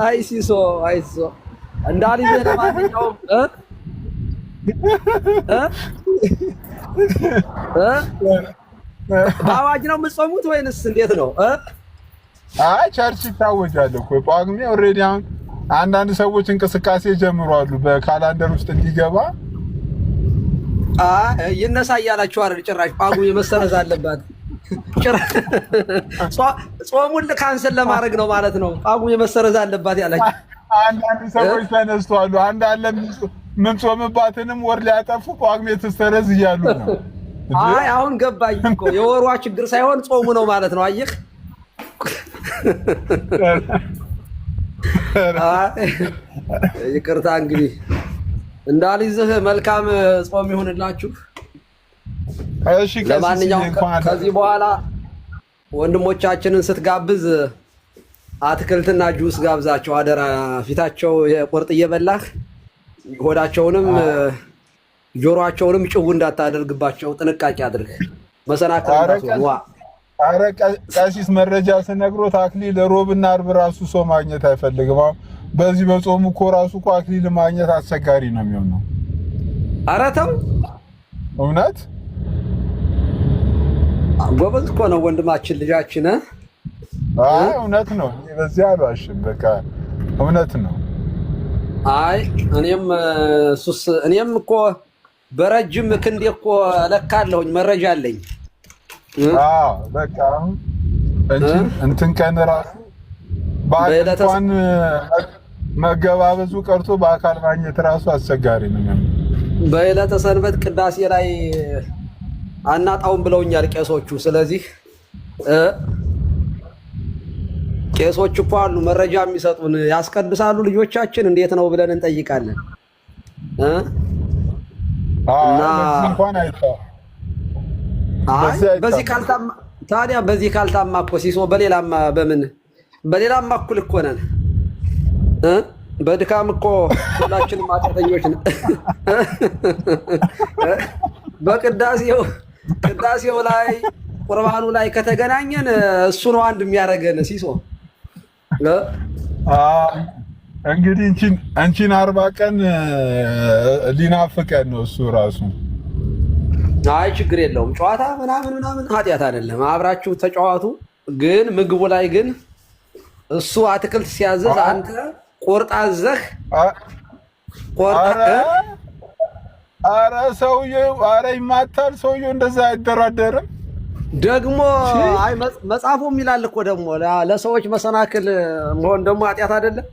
Speaker 7: አይሲሶ እንዳልይዘህ ለማንኛውም በአዋጅ ነው የምትጾሙት ወይንስ እንዴት ነው?
Speaker 2: አይ ቸርች ይታወጃል እኮ ጳጉሜ ኦልሬዲ። አሁን አንዳንድ ሰዎች እንቅስቃሴ ጀምረዋል በካላንደር ውስጥ እንዲገባ።
Speaker 7: ይነሳ እያላችሁ አይደል? ጭራሽ ጳጉሜ መሰረዝ አለባት። ጾሙን ካንሰል ለማድረግ ነው ማለት ነው። ጳጉሜ መሰረዝ አለባት ያላችሁ
Speaker 2: አንዳንድ ሰዎች ተነስተዋል። አንድ አለ ምን ጾምባትንም ወር ሊያጠፉ ጳጉሜ ትሰረዝ እያሉ ነው።
Speaker 7: አይ አሁን ገባኝ እኮ የወሯ ችግር ሳይሆን ጾሙ ነው ማለት ነው። አየህ ይቅርታ እንግዲህ እንዳልይዝህ። መልካም ጾም ይሁንላችሁ።
Speaker 2: እሺ
Speaker 7: ለማንኛውም ከዚህ በኋላ ወንድሞቻችንን ስትጋብዝ አትክልትና ጁስ ጋብዛቸው አደራ። ፊታቸው የቁርጥ እየበላህ ሆዳቸውንም ጆሮአቸውንም ጭው እንዳታደርግባቸው ጥንቃቄ አድርግ። መሰናከል
Speaker 2: ኧረ ቀሲስ መረጃ ስነግሮት አክሊል ሮብና ዓርብ ራሱ ሰው ማግኘት አይፈልግም። በዚህ በጾሙ እኮ ራሱ እኮ አክሊል ማግኘት አስቸጋሪ ነው የሚሆነው።
Speaker 7: ኧረ ተው
Speaker 2: እውነት
Speaker 7: ጎበዝ እኮ ነው ወንድማችን ልጃችን።
Speaker 2: አይ እውነት ነው። በዚህ አልዋሽም። በቃ እውነት ነው።
Speaker 7: አይ እኔም እኮ በረጅም ክንዴ እኮ እለካለሁኝ፣ መረጃ አለኝ።
Speaker 2: በቃ እንትን ቀን ራሱ በአካል መገባበዙ ቀርቶ በአካል ማግኘት ራሱ አስቸጋሪ ነው።
Speaker 7: በዕለተ ሰንበት ቅዳሴ ላይ አናጣውም ብለውኛል ቄሶቹ። ስለዚህ ቄሶች እኮ አሉ መረጃ የሚሰጡን፣ ያስቀድሳሉ ልጆቻችን እንዴት ነው ብለን እንጠይቃለን። በዚህ ካልታማ እኮ ሲሶ በሌላማ እኩል እኮ ነን። በድካም እኮ ሁላችንም ኃጢአተኞች ነን። በቅዳሴው ላይ ቁርባኑ ላይ ከተገናኘን እሱ ነው አንድ የሚያደርገን ሲሶ።
Speaker 2: እንግዲህ አንቺን 40 ቀን ሊናፍቀን ነው እሱ ራሱ።
Speaker 7: አይ ችግር የለውም። ጨዋታ ምናምን ኃጢአት አይደለም። አብራችሁ ተጫዋቱ። ግን ምግቡ ላይ ግን እሱ አትክልት ሲያዘዝ አንተ ቆርጣዘህ
Speaker 2: አረ ሰውዬው ይማታል። ሰውዬው እንደዛ አይደራደርም።
Speaker 7: ደግሞ አይ መጽሐፉም ይላል እኮ ደግሞ ለሰዎች መሰናክል መሆን ደግሞ ኃጢአት አይደለም።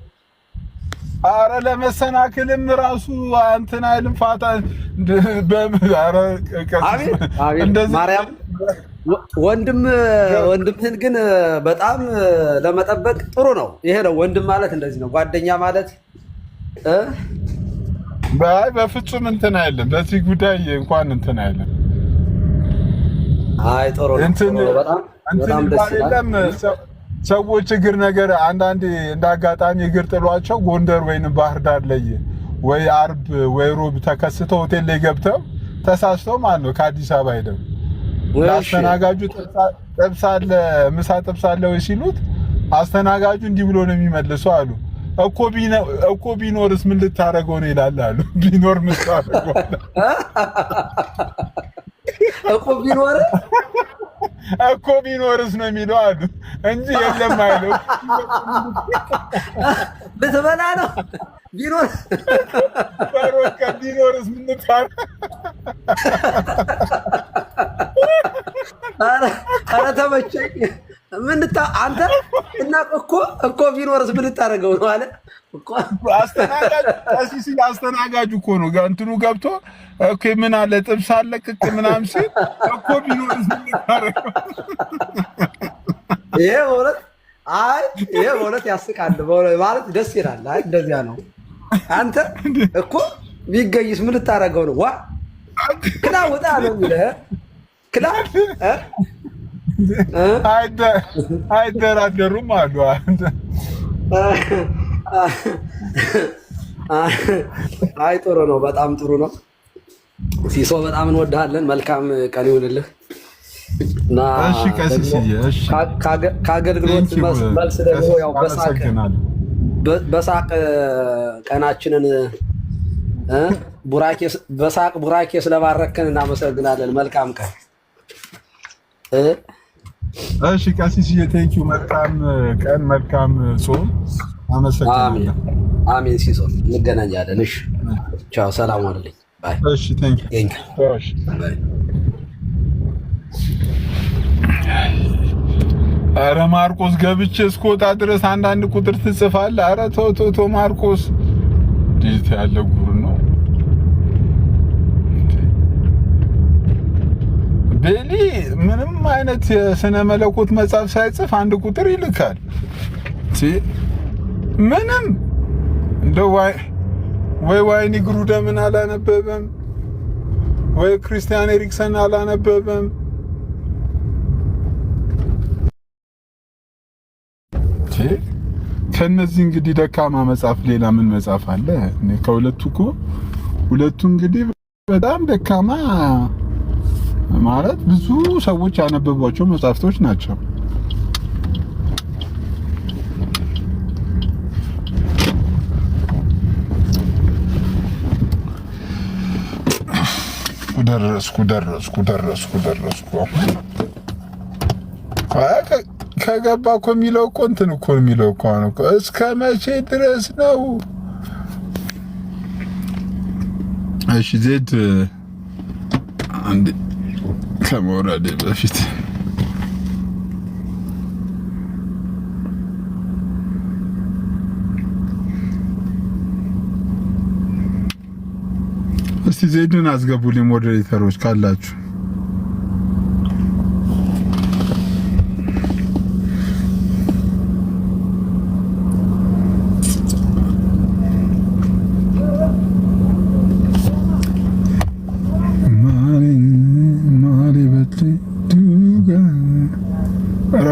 Speaker 2: አረ ለመሰናክልም ራሱ እንትን አይልም ፋታ
Speaker 7: ማርያም ወንድምህን ግን በጣም ለመጠበቅ ጥሩ ነው። ይሄ ነው ወንድም ማለት፣ እንደዚህ ነው ጓደኛ ማለት።
Speaker 2: በፍጹም እንትን አይልም። በዚህ ጉዳይ እንኳን እንትን አይልም።
Speaker 7: አይ ጥሩ ነው። በጣም ደስ ይላል።
Speaker 2: ሰዎች እግር ነገር አንዳንዴ እንዳጋጣሚ እግር ጥሏቸው ጎንደር ወይንም ባህር ዳር ላይ ወይ አርብ ወይ ሮብ ተከስተው ሆቴል ላይ ገብተው ተሳስተው ማለት ነው ከአዲስ አበባ ሄደው አስተናጋጁ ጥብሳለ ምሳ ጥብሳለ ወይ ሲሉት አስተናጋጁ እንዲህ ብሎ ነው የሚመልሰው አሉ። እኮ ቢኖርስ ምን ልታረገው ነው ይላል አሉ። ቢኖር ምን ታረገው እኮ ቢኖርስ ነው የሚለው አሉ እንጂ የለም አይለው።
Speaker 7: ልትበላ ነው
Speaker 2: ቢኖርስ ምን ታረገው?
Speaker 7: ኧረ ተመቸኝ። አንተ እና እኮ ቢኖርስ ምን ልታደርገው ነው አለ እኮ
Speaker 2: አስተናጋጁ እኮ ነው እንትኑ ገብቶ ኦኬ ምን አለ ጥብስ አለ ቅቅ ምናምን ሲል እኮ ቢኖርስ ምን ልታደርገው?
Speaker 7: ይሄ በእውነት ያስቃል ማለት ደስ ይላል። አይ እንደዚያ ነው። አንተ እኮ ቢገኝስ ምን ልታደርገው ነው? ዋ ክላ ወጣ ነው የሚልህ ክላ
Speaker 2: አይደራደሩም አሉ።
Speaker 7: አይ ጥሩ ነው፣ በጣም ጥሩ ነው። ሲሶ በጣም እንወድሃለን። መልካም ቀን ይሁንልህ። እና ከአገልግሎት መልስ ደግሞ ያው በሳቅ ቀናችንን ቡራኬ ስለባረከን እናመሰግናለን። መልካም ቀን።
Speaker 2: እሺ ቀሲስዬ ቴንኪው። መልካም ቀን፣ መልካም ጾም። አመሰግናለሁ።
Speaker 7: አሜን። ሲሶ እንገናኛለን። እሺ ቻው፣ ሰላም ዋልልኝ። ባይ።
Speaker 2: እሺ ቴንኪው። እሺ ባይ። አረ ማርቆስ ገብቼ እስክወጣ ድረስ አንዳንድ ቁጥር ትጽፋለህ። አረ ተው ማርቆስ፣ እንዴት ያለ ጉር ነው። ቤሊ ምንም አይነት የስነ መለኮት መጽሐፍ ሳይጽፍ አንድ ቁጥር ይልካል። ምንም እንደው ዋይኒ ግሩደ ምን አላነበበም ወይ ክርስቲያን ኤሪክሰን አላነበበም። ከነዚህ እንግዲህ ደካማ መጽሐፍ ሌላ ምን መጽሐፍ አለ? ከሁለቱ እኮ ሁለቱ እንግዲህ በጣም ደካማ ማለት ብዙ ሰዎች ያነበቧቸው መጽሐፍቶች ናቸው። ደረስኩ። ከገባ እኮ የሚለው እኮ እንትን እኮ የሚለው እኮ ነው እስከ መቼ ድረስ ነው? እሺ ዜድ አንድ ከመውረዴ በፊት እስቲ ዜድን አስገቡልኝ ሞዴሬተሮች ካላችሁ።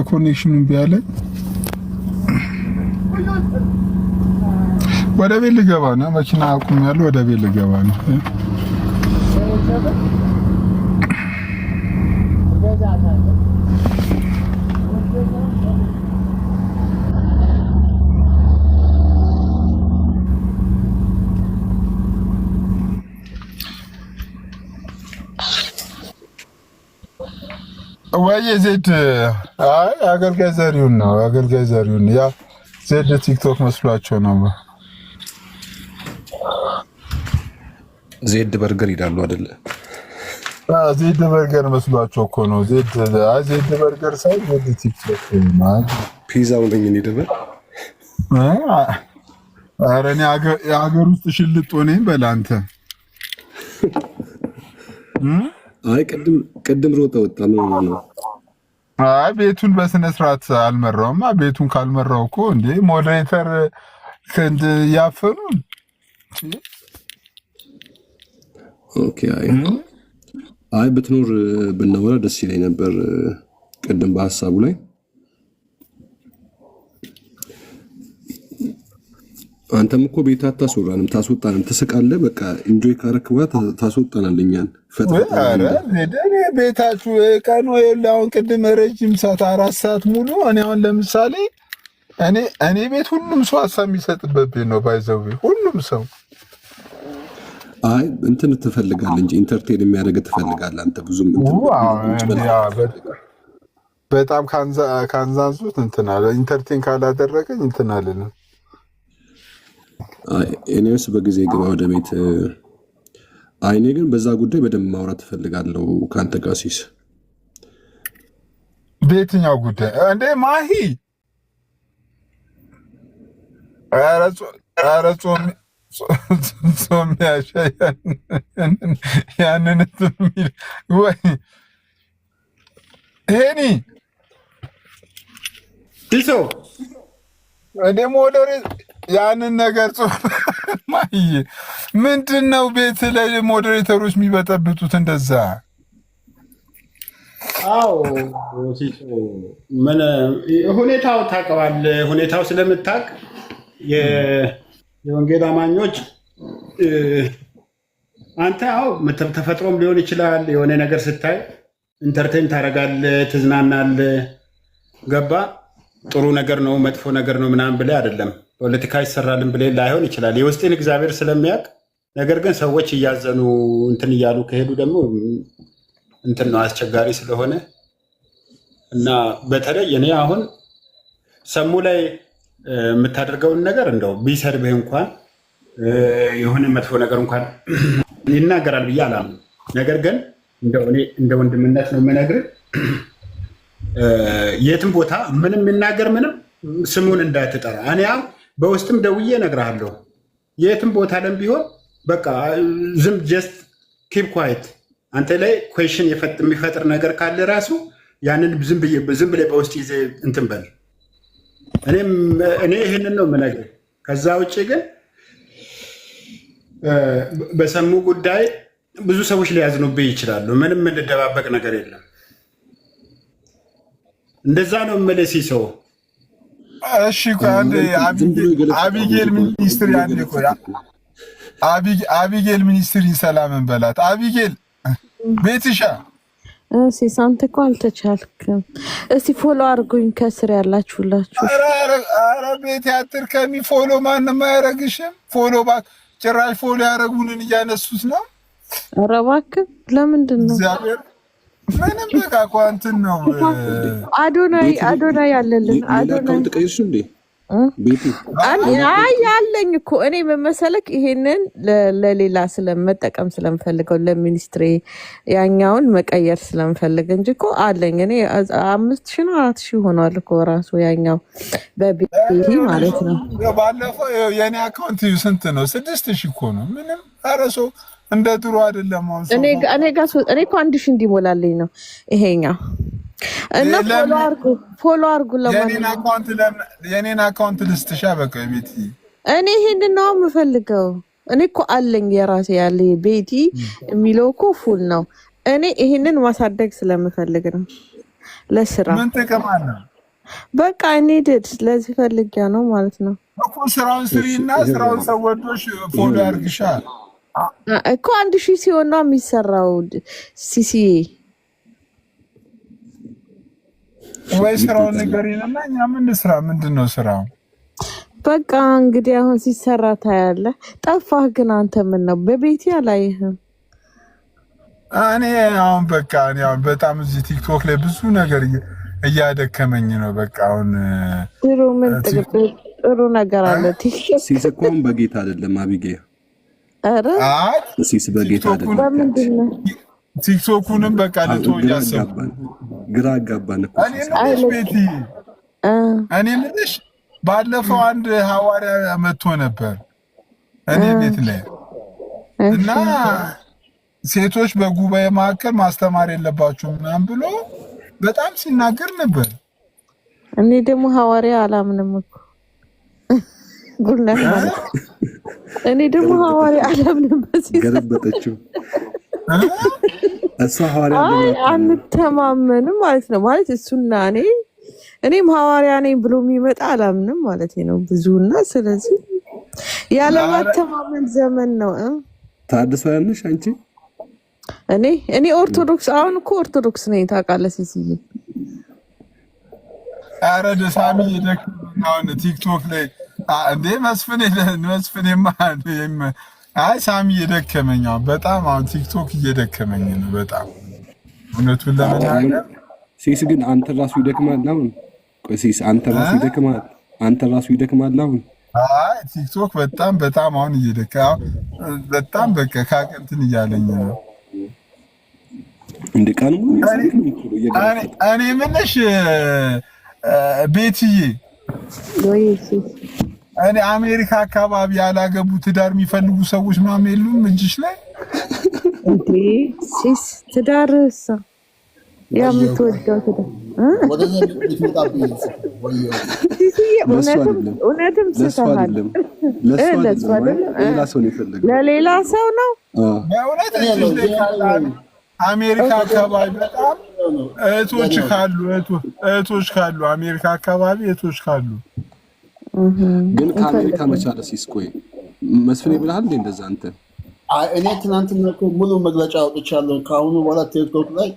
Speaker 2: ኮኔክሽኑን ቢያለኝ ወደ ቤት ልገባ ነው። መኪና አቁም ያለው ወደ ቤት ልገባ ነው። ወይ ዜድ አይ አገልጋይ ዘሪውን ነው አገልጋይ ዘሪውን ያ ዜድ ቲክቶክ መስሏቸው ነው።
Speaker 12: ዜድ በርገር ይላሉ አይደለ?
Speaker 2: ዜድ በርገር መስሏቸው እኮ ነው። ዜድ በርገር ሳይ ዜድ ቲክቶክ ማለት
Speaker 12: ፒዛው ነኝ እኔ ደበል
Speaker 2: ኧረ እኔ የሀገር ውስጥ ሽልጦ ነኝ በላንተ።
Speaker 12: አይ ቅድም ሮጠ ወጣ ነው።
Speaker 2: አይ ቤቱን በስነ ስርዓት አልመራውማ። ቤቱን ካልመራው እኮ እንዴ ሞዴሬተር ከንድ ያፈኑ።
Speaker 12: ኦኬ አይ ብትኖር ብናወራ ደስ ይለኝ ነበር። ቅድም በሐሳቡ ላይ አንተም እኮ ቤት አታስወራንም፣ ታስወጣንም፣ ትስቃለህ። በቃ ኢንጆይ ካረክ በኋላ ታስወጣናል እኛን
Speaker 2: ኧረ ቤታችሁ ቀኑ አሁን ቅድም ረጅም ሰዓት 4 ሰዓት ሙሉ እኔ አሁን ለምሳሌ እኔ ቤት ሁሉም ሰው ሀሳብ የሚሰጥበት ቤት ነው። ባይዘው ሁሉም ሰው
Speaker 12: አይ እንትን ትፈልጋለህ እንጂ ኢንተርቴን የሚያደርግ ትፈልጋለህ አንተ ብዙም
Speaker 2: በጣም ካንዛንሱት እንትን አለ ኢንተርቴን ካላደረገኝ እንትን አለንም።
Speaker 12: እኔስ በጊዜ ግባ ወደ ቤት። አይኔ ግን በዛ ጉዳይ በደንብ ማውራት ትፈልጋለሁ ካንተ ጋር ሲስ።
Speaker 2: በየትኛው ጉዳይ እንዴ ማሂ? ኧረ ጾም ያሻያን ያንን የሚል ወይ ሄኒ
Speaker 11: ቲሶ
Speaker 2: እንደ ሞዴሬ ያንን ነገር ማሂ ምንድነው ቤት ላይ ሞዴሬተሮች የሚበጠብጡት እንደዛ?
Speaker 11: አዎ ቲሶ ምን ሁኔታው ታውቀዋለህ። ሁኔታው ስለምታውቅ የወንጌል አማኞች አንተ አዎ ተፈጥሮም ሊሆን ይችላል። የሆነ ነገር ስታይ ኢንተርቴን ታደርጋለህ፣ ትዝናናለህ። ገባ? ጥሩ ነገር ነው መጥፎ ነገር ነው ምናምን ብለህ አይደለም። ፖለቲካ ይሰራልን ብለህ ላይሆን ይችላል። የውስጤን እግዚአብሔር ስለሚያውቅ። ነገር ግን ሰዎች እያዘኑ እንትን እያሉ ከሄዱ ደግሞ እንትን ነው አስቸጋሪ ስለሆነ እና በተለይ እኔ አሁን ሰሙ ላይ የምታደርገውን ነገር እንደው ቢሰድብህ እንኳን የሆነ መጥፎ ነገር እንኳን ይናገራል ብዬ አላምንም። ነገር ግን እንደው እኔ እንደ ወንድምነት ነው የምነግርህ የትም ቦታ ምንም የሚናገር ምንም ስሙን እንዳትጠራ። እኔ ያው በውስጥም ደውዬ እነግርሃለሁ። የትም ቦታ ለም ቢሆን በቃ ዝም ጀስት ኪፕ ኳይት። አንተ ላይ ኩዌሽን የሚፈጥር ነገር ካለ ራሱ ያንን ዝም ብለህ በውስጥ ይዘህ እንትን በል። እኔ ይህንን ነው የምነግርህ። ከዛ ውጭ ግን በሰሙ ጉዳይ ብዙ ሰዎች ሊያዝኑብህ ይችላሉ። ምንም ልደባበቅ ነገር የለም። እንደዛ ነው የምልህ ሲሶ።
Speaker 2: እሺ አቢጌል ሚኒስትሪ አንዴ ቆይ፣ አቢጌል ሚኒስትሪ ሰላምን በላት። አቢጌል ቤትሻ
Speaker 13: ሳንተ እኮ አልተቻልክም። እስቲ ፎሎ አድርጉኝ ከስር ያላችሁላችሁ።
Speaker 2: ኧረ ቤት ያትር ከሚ ፎሎ ማንም አያረግሽም። ፎሎ ጭራሽ ፎሎ ያደረጉንን እያነሱት ነው።
Speaker 13: ኧረ እባክህ ለምንድን ነው?
Speaker 2: ምንም በቃ እኮ እንትን ነው
Speaker 13: አዶናይ ያለልን
Speaker 12: አካውንት ቀይርሽ እንዴ ቤቲ?
Speaker 13: አይ ያለኝ እኮ እኔ መመሰለክ ይሄንን ለሌላ ስለመጠቀም ስለምፈልገው ለሚኒስትሪ ያኛውን መቀየር ስለምፈልግ እንጂ እኮ አለኝ። እኔ 5000 ነው 4000 ሆኗል እኮ ራሱ ያኛው በቤቲ ማለት ነው።
Speaker 2: ባለፈው የኔ አካውንት ስንት ነው? 6000 እኮ ነው። ምንም አረሶ እንደ ድሮ አይደለም።
Speaker 13: እኔ እኮ 1000 እንዲሞላልኝ ነው ይሄኛው እና ፎሎ አርጉ
Speaker 2: የኔን አካውንት ልስጥሻ በቃ ቤቲ።
Speaker 13: እኔ ይሄንን ነው የምፈልገው። እኔ እኮ አለኝ የራሴ ያለ ቤቲ የሚለው እኮ ፉል ነው። እኔ ይሄንን ማሳደግ ስለምፈልግ ነው ለስራ።
Speaker 2: ምን ጥቅም አለ?
Speaker 13: በቃ እኔ ለዚህ ፈልጊያ ነው ማለት ነው
Speaker 2: እኮ ስራውን ስሪና ስራውን ሰወዶሽ ፎሎ ያርግሻ
Speaker 13: እኮ 1000 ሲሆን ነው የሚሰራው ሲሲዬ
Speaker 2: ወይ ስራውን ንገሪንና እኛ ምን ስራ ምንድነው ስራው?
Speaker 13: በቃ እንግዲህ አሁን ሲሰራ ታያለህ። ጠፋህ ግን አንተ ምን ነው በቤቴ አላየህም?
Speaker 2: እኔ አሁን በቃ እኔ አሁን በጣም እዚህ ቲክቶክ ላይ ብዙ ነገር እያደከመኝ ነው። በቃ አሁን
Speaker 13: ድሮ ምን ጥሩ ነገር አለ ቲክቶክ
Speaker 12: ሲሰኮም በጌታ አይደለም አቢጌ።
Speaker 13: አረ
Speaker 12: ሲስ በጌታ አይደለም።
Speaker 13: በምንድነው
Speaker 2: ቲክቶኩንም በቃ ለቶያሰብ
Speaker 12: ግራ አጋባን እኮ
Speaker 2: እኔ ምንሽ ባለፈው አንድ ሐዋርያ መጥቶ ነበር እኔ ቤት ላይ እና ሴቶች በጉባኤ መካከል ማስተማር የለባቸውም ምናምን ብሎ በጣም ሲናገር ነበር።
Speaker 13: እኔ ደግሞ ሐዋርያ አላምንም እኮ ጉልነት ማለት እኔ ደግሞ ሐዋርያ አላምንም በዚህ
Speaker 12: ገረበጠችው እሷ ሐዋርያ
Speaker 13: አንተማመንም ማለት ነው። ማለት እሱና እኔም ሐዋርያ ነኝ ብሎ የሚመጣ አላምንም ማለት ነው ብዙና። ስለዚህ ያለማተማመን ዘመን ነው።
Speaker 12: ታድሶ ያንሽ አንቺ
Speaker 13: እኔ ኦርቶዶክስ አሁን እኮ ኦርቶዶክስ ነኝ ታውቃለህ ሲሲዬ።
Speaker 2: ኧረ ደሳሚ ይደክማውን ቲክቶክ ላይ እንዴ መስፍኔ ማን አይ ሳሚ እየደከመኝ ነው በጣም አሁን ቲክቶክ እየደከመኝ ነው በጣም እውነቱን ለመናገር።
Speaker 12: ሲስ ግን አንተ ራሱ ይደክማል አሁን። ቆይ ሲስ አንተ ራሱ ይደክማል አሁን።
Speaker 2: አይ ቲክቶክ በጣም አሁን በጣም በቃ ካቀንትን እያለኝ ነው
Speaker 12: እንደ ቀን ሙሉ
Speaker 2: እኔ ምንሽ ቤትዬ እኔ አሜሪካ አካባቢ ያላገቡ ትዳር የሚፈልጉ ሰዎች ምናምን የሉም እጅሽ ላይ
Speaker 13: እንዴ? ሲስ ትዳርስ የምትወደው እውነትም ስተሃል ለሌላ ሰው ነው።
Speaker 2: አሜሪካ አካባቢ በጣም እህቶች ካሉ አሜሪካ አካባቢ እህቶች ካሉ
Speaker 12: ግን ከአሜሪካ መቻለ ሲስቆይ መስፍኔ ብለሃል እንዴ እንደዛ አንተ?
Speaker 14: እኔ ትናንትና እኮ ሙሉ መግለጫ አውጥቻለሁ። ከአሁኑ በኋላ ቲክቶክ ላይ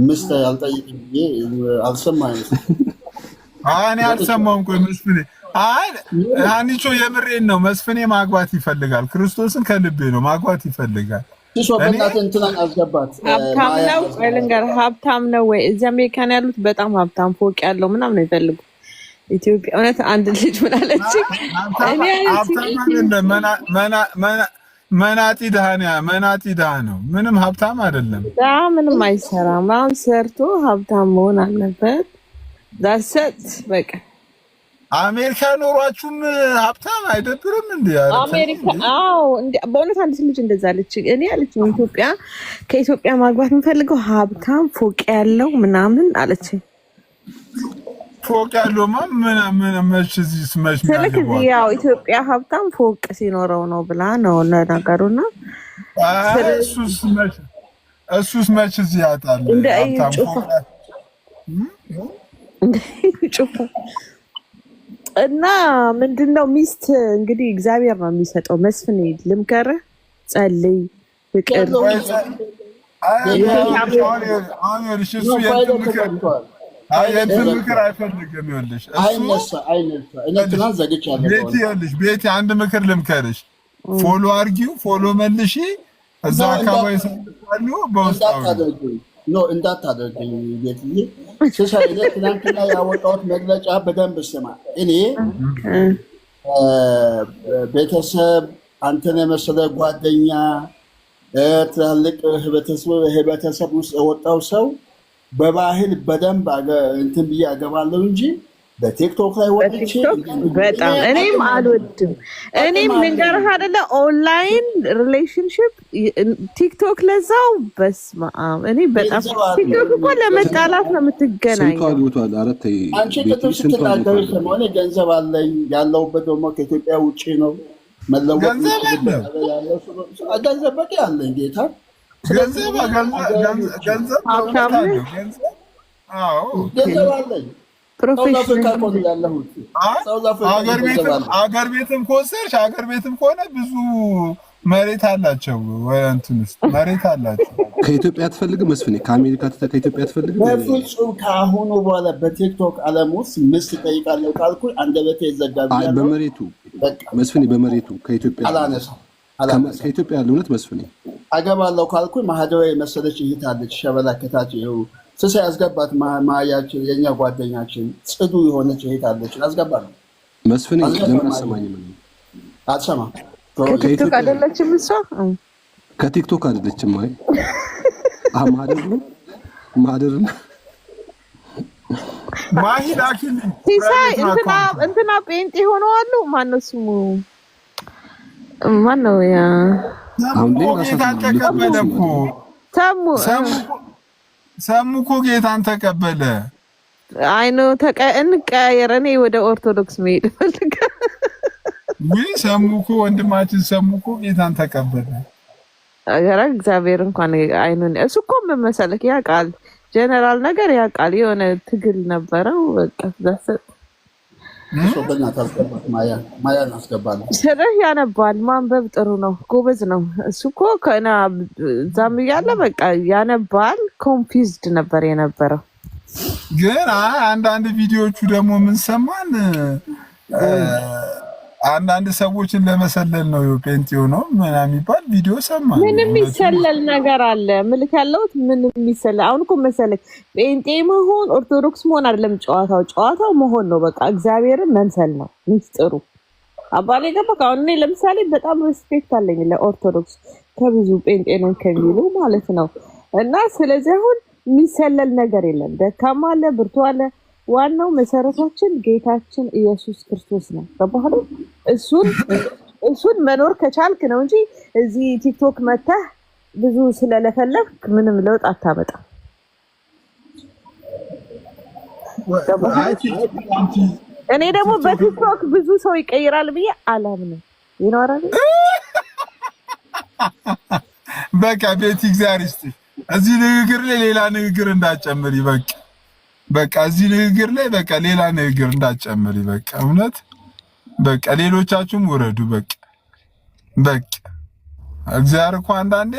Speaker 14: ምስት አልጠይቅም ብዬ አልሰማኝም።
Speaker 2: እኔ አልሰማሁም። ቆይ መስፍኔ ሀኒቾ የምሬን ነው። መስፍኔ ማግባት ይፈልጋል። ክርስቶስን ከልቤ ነው ማግባት ይፈልጋል።
Speaker 13: ሀብታም ነው። ቆይ ልንገርህ፣ ሀብታም ነው ወይ? እዚህ አሜሪካን ያሉት በጣም ሀብታም ፎቅ ያለው ምናምን ነው ይፈልጉ። ኢትዮጵያ እውነት አንድ ልጅ ምን አለች?
Speaker 2: መናጢ ድሃ ነው። ምንም ሀብታም አይደለም።
Speaker 13: ምንም አይሰራም። አሁን ሰርቶ ሀብታም መሆን አለበት። ዳሰት በቃ
Speaker 2: አሜሪካ ኖሯችሁም ሀብታም አይደብርም እንዴ?
Speaker 13: አሜሪካ በእውነት አንድ ልጅ እንደዛ አለች። እኔ አለች ከኢትዮጵያ ማግባት የምፈልገው ሀብታም ፎቅ ያለው ምናምን አለች።
Speaker 2: ፎቅ ያለው ምን መች
Speaker 13: ያው ኢትዮጵያ ሀብታም ፎቅ ሲኖረው ነው ብላ ነው ነገሩና
Speaker 2: እሱስ መች እዚህ ያጣል
Speaker 13: ጩፋ እና ምንድነው ሚስት እንግዲህ እግዚአብሔር ነው የሚሰጠው። መስፍኔ ልምከርህ፣ ጸልይ፣ ፍቅር
Speaker 2: ምክር አይፈልግም። ይኸውልሽ ቤቲ አንድ ምክር ልምከርሽ። ፎሎ አርጊው፣ ፎሎ መልሺ። እዛ አካባቢ ሰሉ በውስጥ
Speaker 14: ኖ እንዳታደርገኝ ቤትዬ። ሲሳይ እኔ ትናንትና ያወጣሁት መግለጫ በደንብ ስማ። እኔ ቤተሰብ አንተን የመሰለ ጓደኛ ትላልቅ ህብረተሰብ ውስጥ የወጣው ሰው በባህል በደንብ እንትን ብዬ አገባለሁ እንጂ በቲክቶክ ላይ ወጥቼ
Speaker 13: በጣም እኔም አልወድም። እኔም ልንገርህ አይደለ ኦንላይን ሪሌሽንሺፕ ቲክቶክ ለዛው በስመ አብ። እኔ በጣም ቲክቶክ እኮ ለመጣላት ነው የምትገናኘው።
Speaker 14: አንቺ ቅድም ስትናገሪ ሰሞኑን ገንዘብ አለኝ ያለሁበት ደግሞ ከኢትዮጵያ ውጭ ነው መለወጥ ገንዘብ በቂ አለኝ ጌታ
Speaker 2: ገንዘብ አለኝ አገር ቤትም ከወሰድሽ አገር ቤትም ከሆነ ብዙ መሬት አላቸው። እንትን ውስጥ መሬት አላቸው።
Speaker 12: ከኢትዮጵያ አትፈልግም መስፍኔ? ከአሜሪካ ከኢትዮጵያ አትፈልግም?
Speaker 14: በፍጹም ከአሁኑ በኋላ በቲክቶክ ዓለም ውስጥ ምስት ጠይቃለሁ ካልኩኝ አንደበቴ ይዘጋል።
Speaker 12: በመሬቱ መስፍኔ በመሬቱ ከኢትዮጵያ
Speaker 14: አላነሳም።
Speaker 12: ከኢትዮጵያ ያለ እውነት መስፍኔ
Speaker 14: አገባለሁ ካልኩኝ ማህደዋ የመሰለች እህት አለች ሸበላ ከታች ይኸው ስሳ ያስገባት ማያችን የኛ ጓደኛችን ጽዱ የሆነች እህት አለች አስገባለሁ።
Speaker 12: መስፍኔ ለምን አሰማኝም?
Speaker 14: አትሰማም።
Speaker 13: ከቲክቶክ አይደለችም እሷ
Speaker 12: ከቲክቶክ አይደለችም። አይ ማደር ነው ማደር ነው
Speaker 2: ማሂላኪን
Speaker 13: ሲሳይ እንትና ጴንጤ ሆነዋል። ማነው ስሙ? ማነው ያ
Speaker 12: አሁን
Speaker 2: ጌታን ተቀበለ እኮ ሰሙ እኮ ጌታን ተቀበለ።
Speaker 13: አይ ኖ እንቀያየር። እኔ ወደ ኦርቶዶክስ መሄድ ፈልጋለሁ።
Speaker 2: ሰሙ እኮ ወንድማችን ሰሙ እኮ ጌታን ተቀበለ።
Speaker 13: አገራ እግዚአብሔር እንኳን አይኑን እሱ እኮ ምን መሰለክ ያውቃል፣ ጀነራል ነገር ያውቃል። የሆነ ትግል ነበረው በቃ ዘሰጥ
Speaker 14: ማያን አስገባለሁ።
Speaker 13: ስርህ ያነባል። ማንበብ ጥሩ ነው፣ ጎበዝ ነው። እሱ እኮ ከና ዛም ያለ በቃ ያነባል። ኮንፊውዝድ ነበር የነበረው።
Speaker 2: ግን አንዳንድ ቪዲዮቹ ደግሞ ምን ሰማን፣ አንዳንድ ሰዎችን ለመሰለል ነው ጴንጤው ነው ምናምን የሚባል ቪዲዮ ሰማን።
Speaker 13: ምንም የሚሰለል ነገር አለ ምልክ ያለውት ምንም የሚሰለል አሁን እኮ መሰለኝ ጴንጤ መሆን ኦርቶዶክስ መሆን አይደለም ጨዋታው መሆን ነው። በቃ እግዚአብሔርን መምሰል ነው ሚስጥሩ። አባሌ ገባ። አሁን እኔ ለምሳሌ በጣም ሪስፔክት አለኝ ለኦርቶዶክስ ከብዙ ጴንጤ ነው ከሚሉ ማለት ነው። እና ስለዚህ አሁን የሚሰለል ነገር የለም። ደካማ አለ፣ ብርቱ አለ። ዋናው መሰረታችን ጌታችን ኢየሱስ ክርስቶስ ነው። በባህሉ እሱን መኖር ከቻልክ ነው እንጂ እዚህ ቲክቶክ መተህ ብዙ ስለለፈለፍክ ምንም ለውጥ አታመጣም። እኔ ደግሞ በቲክቶክ ብዙ ሰው ይቀይራል ብዬ አላምንም። ይኖራል
Speaker 2: በቃ ቤት እግዚአብሔር ይስጥሽ። እዚህ ንግግር ላይ ሌላ ንግግር እንዳጨምሪ በቃ እዚህ ንግግር ላይ በቃ ሌላ ንግግር እንዳጨምሪ በቃ እውነት በቃ ሌሎቻችሁም ወረዱ። በቃ እግዚአብሔር እኮ አንዳንዴ